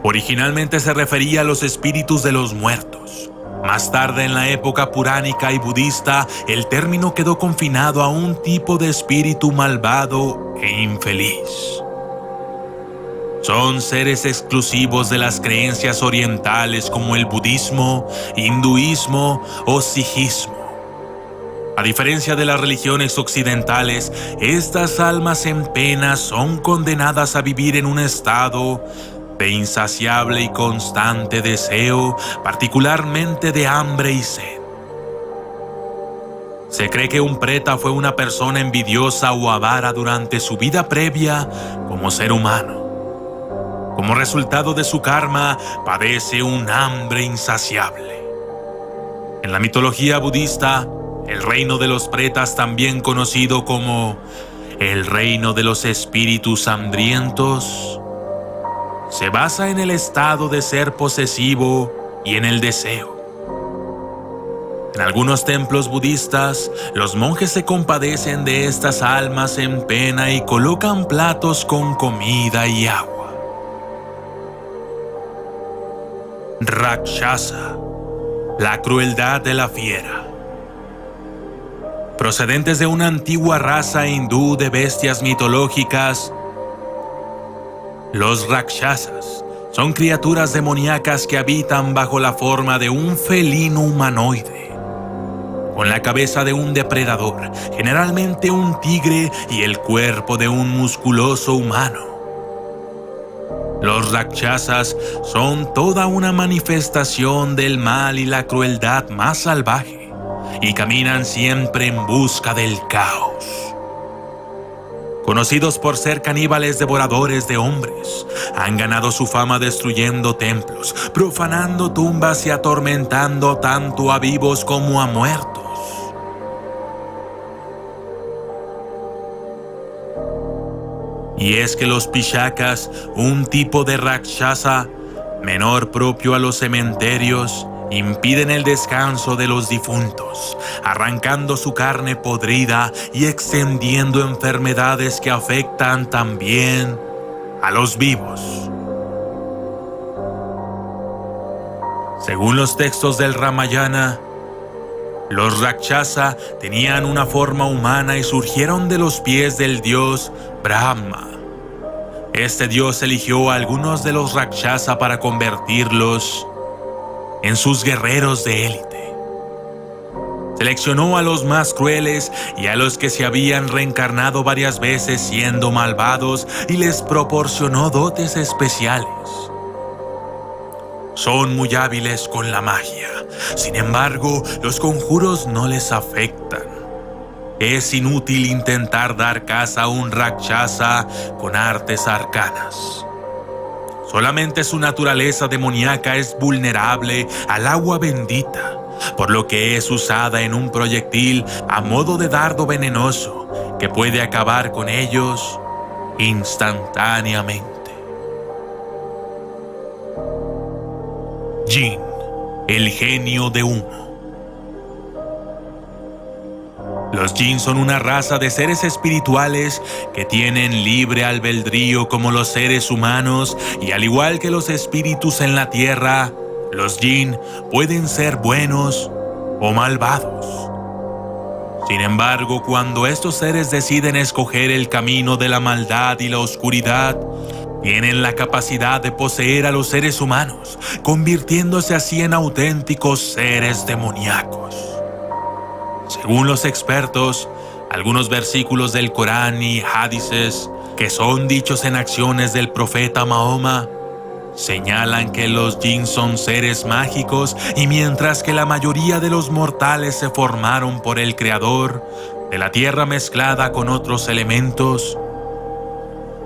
Originalmente se refería a los espíritus de los muertos. Más tarde, en la época puránica y budista, el término quedó confinado a un tipo de espíritu malvado e infeliz. Son seres exclusivos de las creencias orientales como el budismo, hinduismo o sijismo. A diferencia de las religiones occidentales, estas almas en pena son condenadas a vivir en un estado de insaciable y constante deseo, particularmente de hambre y sed. Se cree que un preta fue una persona envidiosa o avara durante su vida previa como ser humano. Como resultado de su karma, padece un hambre insaciable. En la mitología budista, el reino de los pretas, también conocido como el reino de los espíritus hambrientos, se basa en el estado de ser posesivo y en el deseo. En algunos templos budistas, los monjes se compadecen de estas almas en pena y colocan platos con comida y agua. Rakshasa, la crueldad de la fiera. Procedentes de una antigua raza hindú de bestias mitológicas, los Rakshasas son criaturas demoníacas que habitan bajo la forma de un felino humanoide, con la cabeza de un depredador, generalmente un tigre, y el cuerpo de un musculoso humano. Los Rakshasas son toda una manifestación del mal y la crueldad más salvaje, y caminan siempre en busca del caos. Conocidos por ser caníbales devoradores de hombres, han ganado su fama destruyendo templos, profanando tumbas y atormentando tanto a vivos como a muertos. Y es que los Pishakas, un tipo de Rakshasa menor propio a los cementerios, impiden el descanso de los difuntos, arrancando su carne podrida y extendiendo enfermedades que afectan también a los vivos. Según los textos del Ramayana, los Rakshasa tenían una forma humana y surgieron de los pies del dios Brahma. Este dios eligió a algunos de los Rakshasa para convertirlos en sus guerreros de élite. Seleccionó a los más crueles y a los que se habían reencarnado varias veces siendo malvados y les proporcionó dotes especiales. Son muy hábiles con la magia. Sin embargo, los conjuros no les afectan. Es inútil intentar dar caza a un Rakshasa con artes arcanas. Solamente su naturaleza demoníaca es vulnerable al agua bendita, por lo que es usada en un proyectil a modo de dardo venenoso que puede acabar con ellos instantáneamente. Jinn, el genio de humo. Los Jinn son una raza de seres espirituales que tienen libre albedrío como los seres humanos, y al igual que los espíritus en la tierra, los Jinn pueden ser buenos o malvados. Sin embargo, cuando estos seres deciden escoger el camino de la maldad y la oscuridad, tienen la capacidad de poseer a los seres humanos, convirtiéndose así en auténticos seres demoníacos. Según los expertos, algunos versículos del Corán y hadices que son dichos en acciones del profeta Mahoma señalan que los Jinn son seres mágicos, y mientras que la mayoría de los mortales se formaron por el Creador de la tierra mezclada con otros elementos,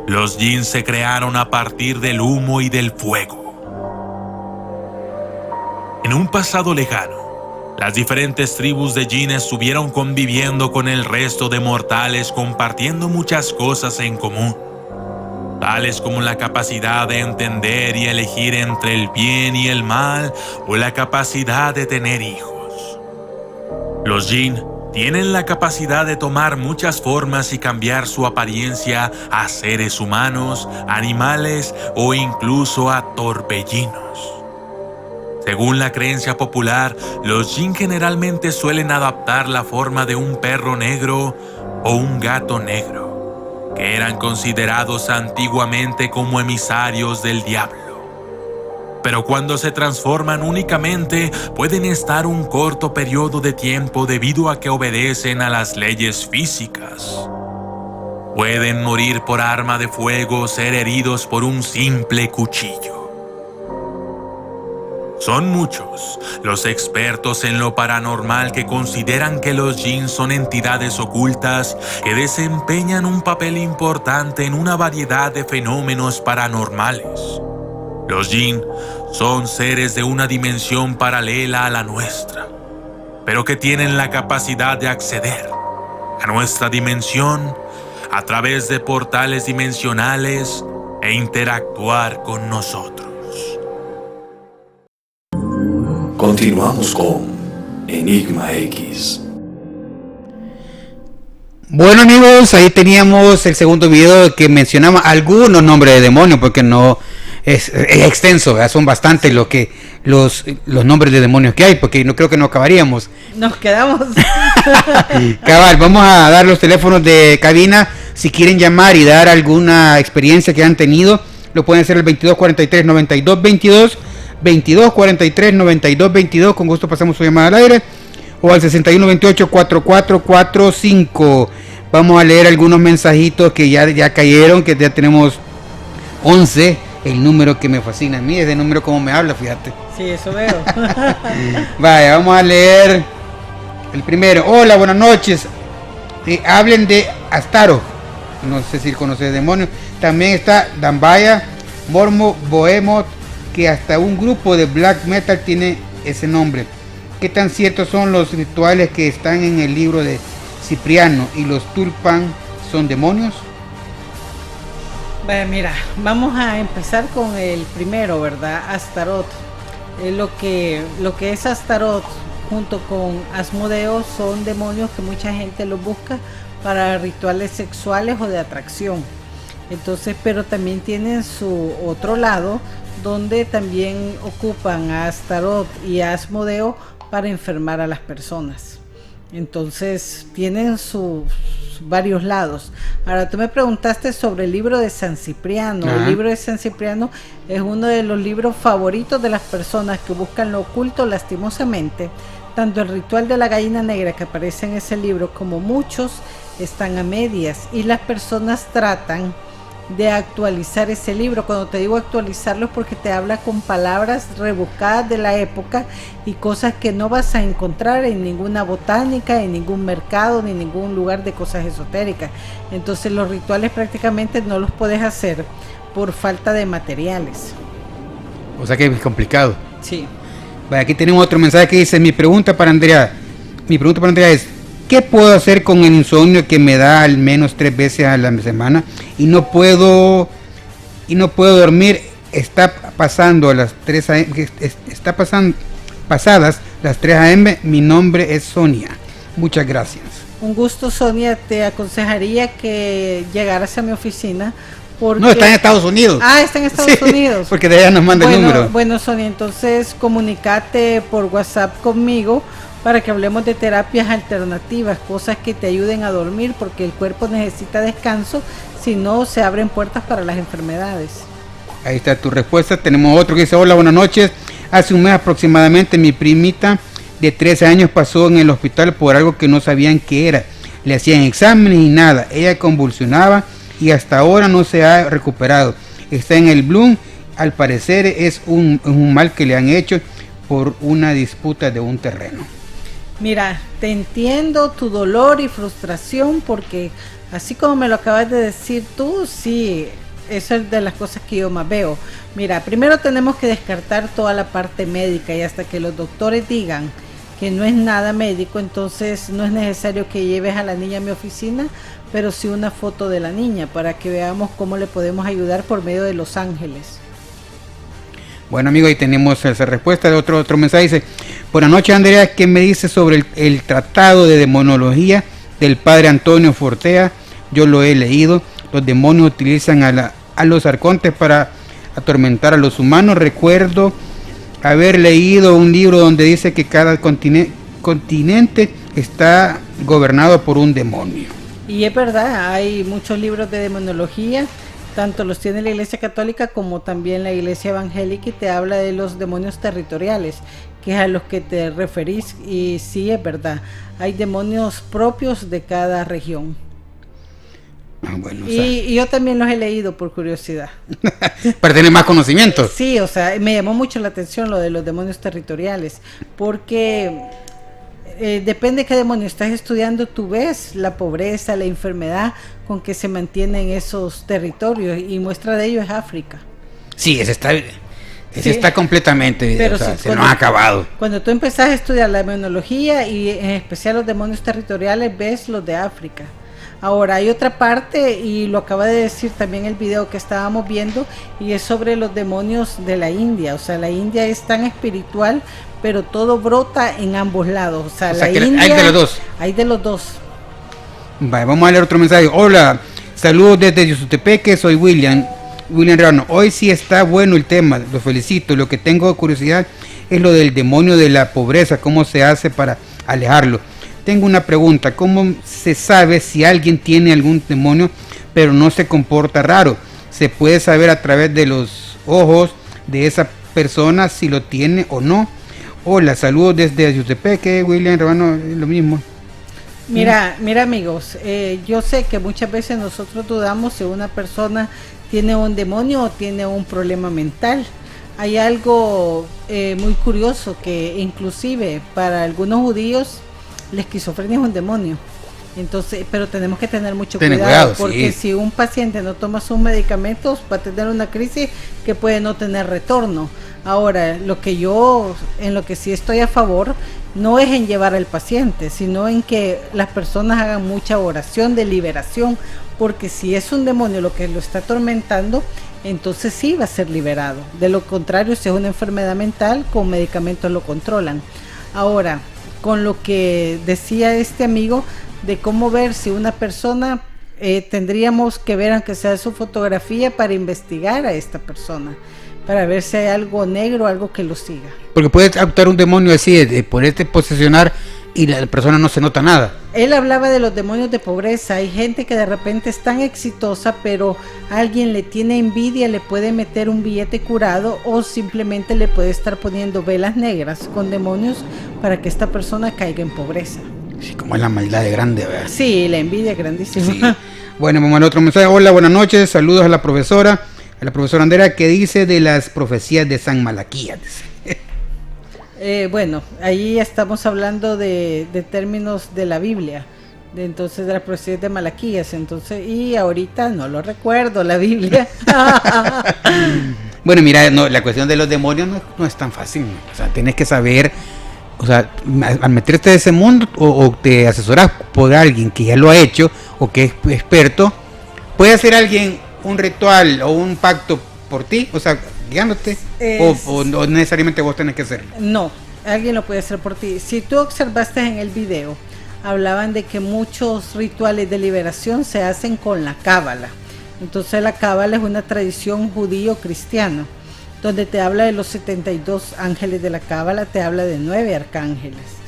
los Jinn se crearon a partir del humo y del fuego. En un pasado lejano, las diferentes tribus de Jinn estuvieron conviviendo con el resto de mortales, compartiendo muchas cosas en común, tales como la capacidad de entender y elegir entre el bien y el mal, o la capacidad de tener hijos. Los Jinn tienen la capacidad de tomar muchas formas y cambiar su apariencia a seres humanos, animales o incluso a torbellinos. Según la creencia popular, los jinn generalmente suelen adaptar la forma de un perro negro o un gato negro, que eran considerados antiguamente como emisarios del diablo. Pero cuando se transforman únicamente, pueden estar un corto periodo de tiempo debido a que obedecen a las leyes físicas. Pueden morir por arma de fuego o ser heridos por un simple cuchillo. Son muchos los expertos en lo paranormal que consideran que los jinn son entidades ocultas que desempeñan un papel importante en una variedad de fenómenos paranormales. Los jinn son seres de una dimensión paralela a la nuestra, pero que tienen la capacidad de acceder a nuestra dimensión a través de portales dimensionales e interactuar con nosotros. Continuamos con Enigma X. Bueno amigos, ahí teníamos el segundo video que mencionaba algunos nombres de demonios, porque no es extenso, ¿verdad? Son bastantes los nombres de demonios que hay, porque no creo que no acabaríamos. Nos quedamos. Cabal, vamos a dar los teléfonos de cabina. Si quieren llamar y dar alguna experiencia que han tenido, lo pueden hacer al 2243-9222, 2243-9222, con gusto pasamos su llamada al aire, o al 6128-4445. Vamos a leer algunos mensajitos que ya cayeron, que ya tenemos 11, el número que me fascina a mí, es el número como me habla, fíjate. Sí, eso veo. Vaya, vamos a leer el primero. Hola, buenas noches. Hablen de Astaroth, no sé si conoce el demonio. También está Dambaya, Mormo, Bohemot, que hasta un grupo de black metal tiene ese nombre. ¿Qué tan ciertos son los rituales que están en el libro de Cipriano y los Tulpan son demonios? Bueno, mira, vamos a empezar con el primero, ¿verdad? Astaroth. Lo que es Astaroth junto con Asmodeo son demonios que mucha gente los busca para rituales sexuales o de atracción. Entonces, pero también tienen su otro lado, donde también ocupan a Astaroth y a Asmodeo para enfermar a las personas. Entonces tienen sus varios lados. Ahora tú me preguntaste sobre el libro de San Cipriano. El libro de San Cipriano es uno de los libros favoritos de las personas que buscan lo oculto. Lastimosamente, tanto el ritual de la gallina negra que aparece en ese libro como muchos están a medias, y las personas tratan de actualizar ese libro. Cuando te digo actualizarlo es porque te habla con palabras rebuscadas de la época y cosas que no vas a encontrar en ninguna botánica, en ningún mercado, ni en ningún lugar de cosas esotéricas. Entonces los rituales prácticamente no los puedes hacer por falta de materiales. O sea que es complicado. Sí. Vaya, aquí tenemos otro mensaje que dice: mi pregunta para Andrea es: ¿qué puedo hacer con el insomnio que me da al menos 3 veces a la semana y no puedo dormir? Está pasando a las 3 a.m. Pasadas las 3 a.m. Mi nombre es Sonia. Muchas gracias. Un gusto, Sonia. Te aconsejaría que llegaras a mi oficina. Porque... No, está en Estados Unidos. Ah, está en Estados Unidos. Porque de allá nos manda el número. Bueno, Sonia, entonces comunícate por WhatsApp conmigo para que hablemos de terapias alternativas, cosas que te ayuden a dormir, porque el cuerpo necesita descanso, si no se abren puertas para las enfermedades. Ahí está tu respuesta. Tenemos otro que dice: hola, buenas noches. Hace un mes aproximadamente mi primita de 13 años pasó en el hospital por algo que no sabían qué era. Le hacían exámenes y nada. Ella convulsionaba y hasta ahora no se ha recuperado. Está en el Bloom. Al parecer es un mal que le han hecho por una disputa de un terreno. Mira, te entiendo tu dolor y frustración, porque así como me lo acabas de decir tú, sí, eso es de las cosas que yo más veo. Mira, primero tenemos que descartar toda la parte médica, y hasta que los doctores digan que no es nada médico, entonces no es necesario que lleves a la niña a mi oficina, pero sí una foto de la niña para que veamos cómo le podemos ayudar por medio de los ángeles. Bueno, amigo, ahí tenemos esa respuesta de otro mensaje. Dice: Buenas noches, Andrea. ¿Qué me dice sobre el tratado de demonología del padre Antonio Fortea? Yo lo he leído. Los demonios utilizan a los arcontes para atormentar a los humanos. Recuerdo haber leído un libro donde dice que cada continente está gobernado por un demonio. Y es verdad, hay muchos libros de demonología, tanto los tiene la Iglesia Católica como también la Iglesia Evangélica, y te habla de los demonios territoriales, que es a los que te referís, y sí es verdad, hay demonios propios de cada región. Bueno, Y yo también los he leído por curiosidad. Para tener más conocimiento. Sí, o sea, me llamó mucho la atención lo de los demonios territoriales, porque depende de qué demonio estás estudiando, tú ves la pobreza, la enfermedad con que se mantienen esos territorios, y muestra de ello es África. Sí, ese está completamente, pero o sea, sí, se nos ha acabado. Cuando tú empezás a estudiar la demonología y en especial los demonios territoriales, ves los de África. Ahora hay otra parte, y lo acaba de decir también el video que estábamos viendo, y es sobre los demonios de la India. O sea, la India es tan espiritual, pero todo brota en ambos lados. O sea la India, hay de los dos. Hay de los dos. Vale, vamos a leer otro mensaje. Hola, saludos desde Yusutepeque, soy William Rano. Hoy sí está bueno el tema, lo felicito. Lo que tengo curiosidad es lo del demonio de la pobreza, cómo se hace para alejarlo. Tengo una pregunta, ¿cómo se sabe si alguien tiene algún demonio pero no se comporta raro? ¿Se puede saber a través de los ojos de esa persona si lo tiene o no? Hola, saludos desde Ayutepeque, William Rabano, lo mismo. Mira amigos, yo sé que muchas veces nosotros dudamos si una persona tiene un demonio o tiene un problema mental. Hay algo muy curioso, que inclusive para algunos judíos la esquizofrenia es un demonio. Entonces, pero tenemos que tener mucho cuidado, porque si un paciente no toma sus medicamentos va a tener una crisis que puede no tener retorno. Ahora, en lo que sí estoy a favor, no es en llevar al paciente, sino en que las personas hagan mucha oración de liberación, porque si es un demonio lo que lo está atormentando, entonces sí va a ser liberado. De lo contrario, si es una enfermedad mental, con medicamentos lo controlan. Ahora, con lo que decía este amigo de cómo ver si una persona, tendríamos que ver aunque sea su fotografía para investigar a esta persona, para ver si hay algo negro, algo que lo siga. Porque puede actuar un demonio así, de ponerte posesionar y la persona no se nota nada. Él hablaba de los demonios de pobreza. Hay gente que de repente es tan exitosa, pero alguien le tiene envidia, le puede meter un billete curado, o simplemente le puede estar poniendo velas negras con demonios para que esta persona caiga en pobreza. Sí, como es la maldad de grande, ¿verdad? Sí, la envidia es grandísima. Sí. Bueno, vamos al otro mensaje. Hola, buenas noches, saludos a la profesora Andrea, que dice de las profecías de San Malaquías. Bueno, ahí estamos hablando de términos de la Biblia, entonces de las profecías de Malaquías, entonces, y ahorita no lo recuerdo, la Biblia. Bueno, mira, la cuestión de los demonios no es tan fácil, o sea, tienes que saber, o sea, al meterte en ese mundo, o te asesoras por alguien que ya lo ha hecho, o que es experto. Puede hacer alguien un ritual o un pacto por ti, o sea, guiándote, o no necesariamente vos tenés que hacerlo. No, alguien lo puede hacer por ti. Si tú observaste en el video, hablaban de que muchos rituales de liberación se hacen con la cábala. Entonces la cábala es una tradición judío-cristiana, donde te habla de los 72 ángeles de la cábala, te habla de 9 arcángeles.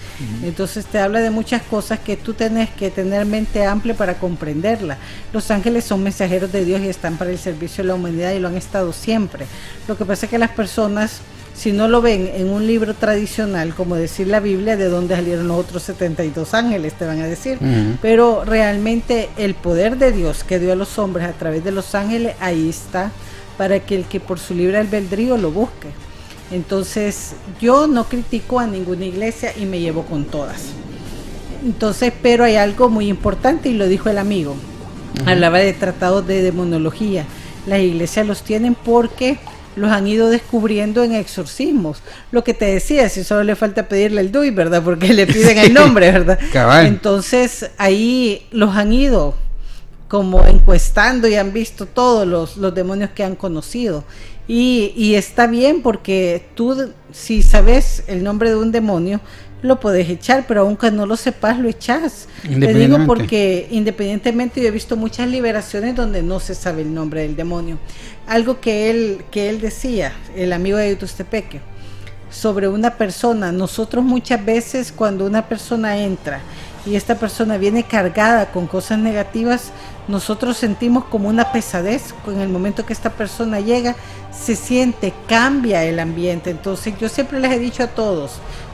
Entonces te habla de muchas cosas que tú tenés que tener mente amplia para comprenderla. Los ángeles son mensajeros de Dios y están para el servicio de la humanidad, y lo han estado siempre. Lo que pasa es que las personas, si no lo ven en un libro tradicional, como decir la Biblia, ¿de dónde salieron los otros 72 ángeles? Te van a decir. Pero realmente el poder de Dios que dio a los hombres a través de los ángeles, ahí está, para que el que por su libre albedrío lo busque. Entonces yo no critico a ninguna iglesia y me llevo con todas. Entonces, pero hay algo muy importante, y lo dijo el amigo. Hablaba de tratados de demonología. Las iglesias los tienen porque los han ido descubriendo en exorcismos. Lo que te decía, si solo le falta pedirle el DUI, ¿verdad? Porque le piden el nombre, ¿verdad? Cabal. Entonces ahí los han ido como encuestando y han visto todos los demonios que han conocido. Y está bien porque tú, si sabes el nombre de un demonio, lo puedes echar, pero aunque no lo sepas, lo echas. Te digo porque independientemente yo he visto muchas liberaciones donde no se sabe el nombre del demonio. Algo que él decía, el amigo de Yutustepeque, sobre una persona. Nosotros muchas veces cuando una persona entra y esta persona viene cargada con cosas negativas, nosotros sentimos como una pesadez. En el momento que esta persona llega, se siente, cambia el ambiente. Entonces yo siempre les he dicho a todos,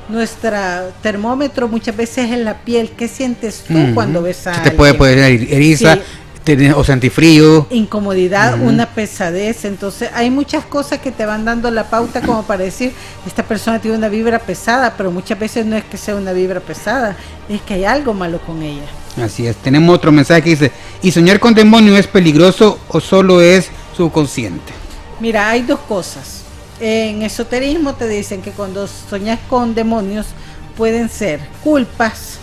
nuestro termómetro muchas veces es en la piel. ¿Qué sientes tú cuando ves a alguien? Te puede poner eriza, sí, o sentir frío, incomodidad, una pesadez. Entonces hay muchas cosas que te van dando la pauta como para decir, esta persona tiene una vibra pesada, pero muchas veces no es que sea una vibra pesada, es que hay algo malo con ella. Así es. Tenemos otro mensaje que dice, ¿y soñar con demonios es peligroso o solo es subconsciente? Mira, hay dos cosas. En esoterismo te dicen que cuando soñas con demonios pueden ser culpas,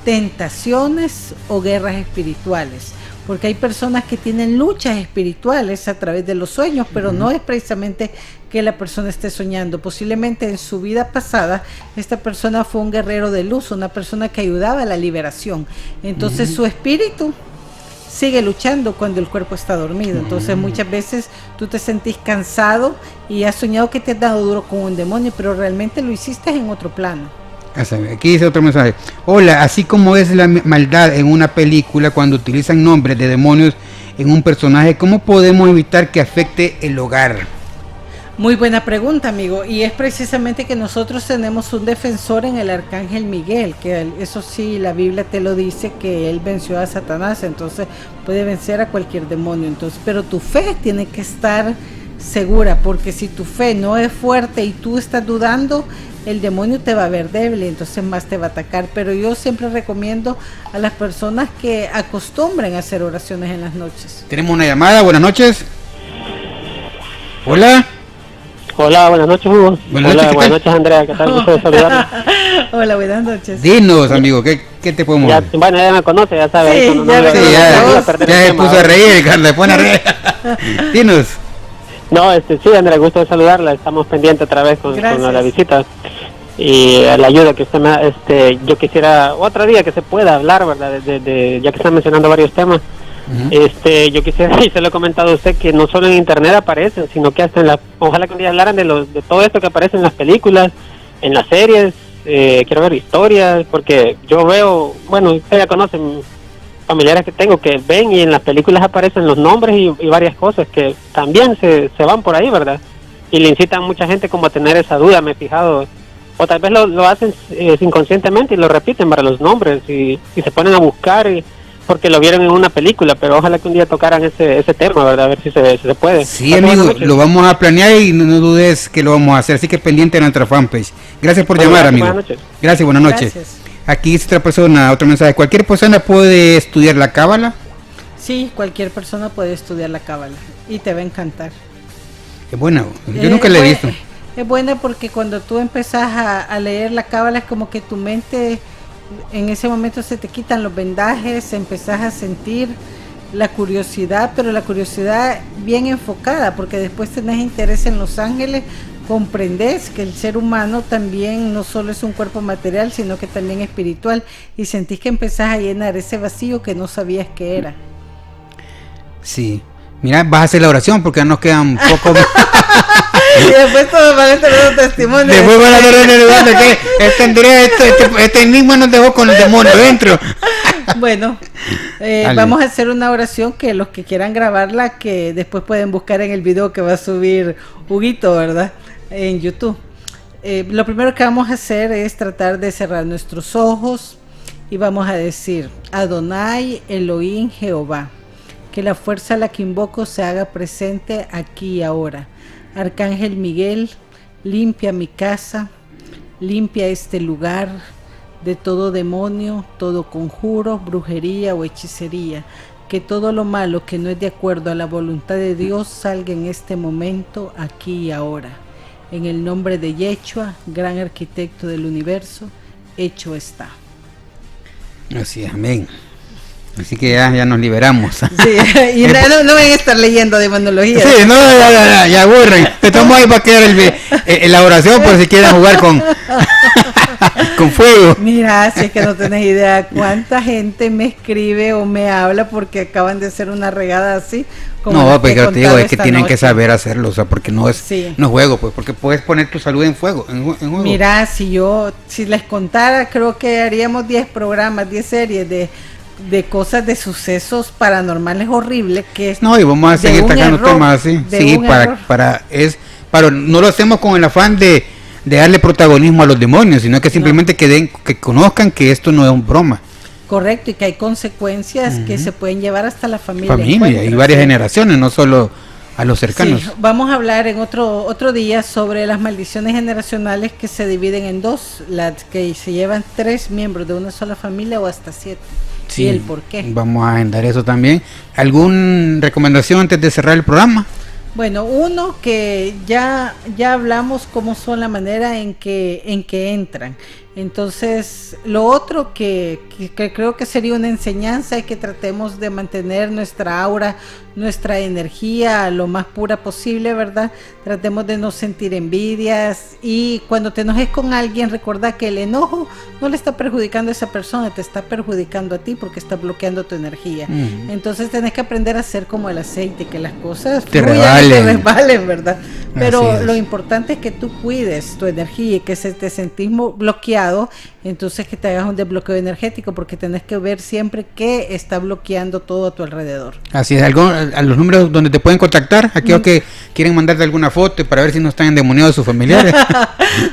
tentaciones o guerras espirituales, porque hay personas que tienen luchas espirituales a través de los sueños, pero no es precisamente que la persona esté soñando. Posiblemente en su vida pasada esta persona fue un guerrero de luz, una persona que ayudaba a la liberación, entonces su espíritu sigue luchando cuando el cuerpo está dormido. Entonces muchas veces tú te sentís cansado y has soñado que te has dado duro con un demonio, pero realmente lo hiciste en otro plano. Aquí dice otro mensaje. Hola, así como es la maldad en una película cuando utilizan nombres de demonios en un personaje, ¿cómo podemos evitar que afecte el hogar? Muy buena pregunta, amigo, y es precisamente que nosotros tenemos un defensor en el Arcángel Miguel, que eso sí, la Biblia te lo dice, que él venció a Satanás, entonces puede vencer a cualquier demonio. Entonces, pero tu fe tiene que estar segura, porque si tu fe no es fuerte y tú estás dudando, el demonio te va a ver débil, entonces más te va a atacar. Pero yo siempre recomiendo a las personas que acostumbren a hacer oraciones en las noches. Tenemos una llamada, buenas noches. Hola. Hola, buenas noches, Hugo. Buenas noches, Andrea. ¿Qué tal? Gusto de saludarme. Hola, buenas noches. Dinos, amigo, ¿qué te podemos decir? Bueno, ya me conoce, ya sabe. Sí, ya se puso a reír, Carla, pone a reír. Dinos. No, sí, Andrea, gusto de saludarla. Estamos pendientes otra vez con la visita y la ayuda que usted me da. Yo quisiera otro día que se pueda hablar, ¿verdad? Ya que están mencionando varios temas. Yo quisiera, y se lo he comentado a usted, que no solo en internet aparecen, sino que hasta ojalá que un día hablaran de todo esto que aparece en las películas, en las series. Quiero ver historias, porque yo veo, bueno, ustedes ya conocen familiares que tengo que ven y en las películas aparecen los nombres y varias cosas que también se van por ahí, ¿verdad? Y le incitan a mucha gente como a tener esa duda, me he fijado, o tal vez lo hacen inconscientemente y lo repiten para los nombres y se ponen a buscar porque lo vieron en una película, pero ojalá que un día tocaran ese tema, ¿verdad? A ver si se puede. Sí, amigo, lo vamos a planear y no dudes que lo vamos a hacer, así que pendiente de nuestra fanpage. Gracias por llamar, amigo. Buenas noches. Gracias, buenas noches. Gracias. Aquí dice otra persona, otro mensaje. ¿Cualquier persona puede estudiar la cábala? Sí, cualquier persona puede estudiar la cábala y te va a encantar. Es buena, yo nunca la he visto. Es buena porque cuando tú empezás a leer la cábala es como que tu mente, en ese momento se te quitan los vendajes, empezás a sentir la curiosidad, pero la curiosidad bien enfocada, porque después tenés interés en los ángeles, comprendés que el ser humano también no solo es un cuerpo material, sino que también espiritual, y sentís que empezás a llenar ese vacío que no sabías que era. Sí. Mira, vas a hacer la oración porque ya nos quedan poco. Y después todos van a tener un testimonio. Después van a tener que este enigma nos dejó con el demonio dentro. Bueno, vamos a hacer una oración que los que quieran grabarla, que después pueden buscar en el video que va a subir Huguito, ¿verdad? En YouTube. Lo primero que vamos a hacer es tratar de cerrar nuestros ojos y vamos a decir: Adonai Elohim Jehová, que la fuerza a la que invoco se haga presente aquí y ahora. Arcángel Miguel, limpia mi casa, limpia este lugar de todo demonio, todo conjuro, brujería o hechicería. Que todo lo malo que no es de acuerdo a la voluntad de Dios salga en este momento, aquí y ahora. En el nombre de Yeshua, gran arquitecto del universo, hecho está. Así es, amén. Así que ya nos liberamos. Sí, y no van a estar leyendo demonología. Sí, no, ya aburren. Estamos ahí para quedar la oración por si quieren jugar con fuego. Mira, si es que no tenés idea cuánta gente me escribe o me habla porque acaban de hacer una regada así. No, pues yo te digo, es que tienen que saber hacerlo, o sea, porque no es juego, pues, porque puedes poner tu salud en fuego, en juego. Mira, si les contara, creo que haríamos 10 programas, 10 series de cosas, de sucesos paranormales horribles que es. No, y vamos a seguir sacando temas así. Sí, para no lo hacemos con el afán de darle protagonismo a los demonios, sino que simplemente que conozcan que esto no es un broma. Correcto, y que hay consecuencias que se pueden llevar hasta la familia. Familia y varias generaciones, no solo a los cercanos. Sí, vamos a hablar en otro día sobre las maldiciones generacionales que se dividen en dos, las que se llevan 3 miembros de una sola familia o hasta 7. Sí, y el por qué. Vamos a agendar eso también. ¿Alguna recomendación antes de cerrar el programa? Bueno, uno que ya hablamos cómo son la manera en que entran. Entonces, lo otro que creo que sería una enseñanza es que tratemos de mantener nuestra aura, nuestra energía lo más pura posible, ¿verdad? Tratemos de no sentir envidias, y cuando te enojes con alguien, recuerda que el enojo no le está perjudicando a esa persona, te está perjudicando a ti porque está bloqueando tu energía. Entonces tenés que aprender a ser como el aceite, que las cosas te resbalen, ¿verdad? Pero lo importante es que tú cuides tu energía y que si te sentís bloqueado, entonces que te hagas un desbloqueo energético, porque tenés que ver siempre qué está bloqueando todo a tu alrededor. Así es. A los números donde te pueden contactar, aquellos que quieren mandarte alguna foto para ver si no están endemoniados sus familiares.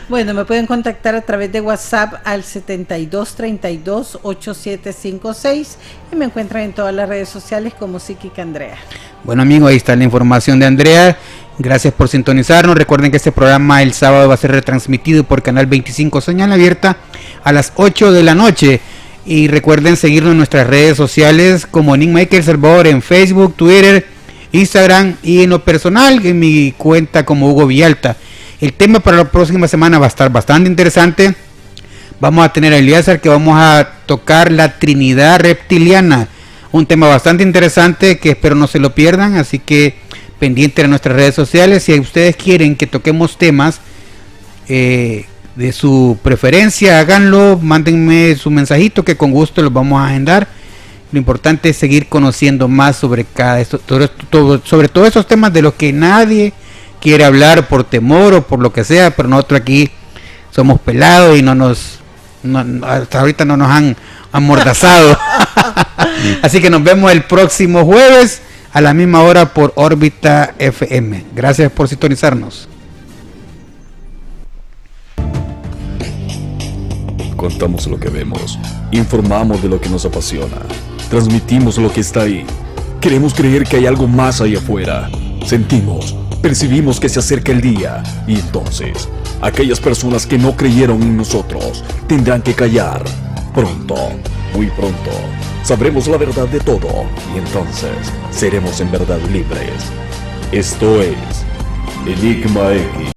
Bueno, me pueden contactar a través de WhatsApp al 7232-8756 y me encuentran en todas las redes sociales como Psíquica Andrea. Bueno, amigos, ahí está la información de Andrea. Gracias por sintonizarnos. Recuerden que este programa el sábado va a ser retransmitido por Canal 25 Señal Abierta a las 8 de la noche. Y recuerden seguirnos en nuestras redes sociales como Enigma X El Salvador en Facebook, Twitter, Instagram, y en lo personal en mi cuenta como Hugo Villalta. El tema para la próxima semana va a estar bastante interesante. Vamos a tener a Elíasar, que vamos a tocar la Trinidad Reptiliana. Un tema bastante interesante que espero no se lo pierdan, así que pendiente de nuestras redes sociales. Si ustedes quieren que toquemos temas de su preferencia, háganlo, mándenme su mensajito que con gusto los vamos a agendar. Lo importante es seguir conociendo más sobre sobre todos esos temas de los que nadie quiere hablar por temor o por lo que sea, pero nosotros aquí somos pelados y hasta ahorita no nos han amordazado. Así que nos vemos el próximo jueves a la misma hora por Órbita FM. Gracias por sintonizarnos. Contamos lo que vemos, informamos de lo que nos apasiona, transmitimos lo que está ahí. Queremos creer que hay algo más allá afuera. Sentimos, percibimos que se acerca el día, y entonces aquellas personas que no creyeron en nosotros tendrán que callar. Pronto, muy pronto, sabremos la verdad de todo, y entonces seremos en verdad libres. Esto es Enigma X.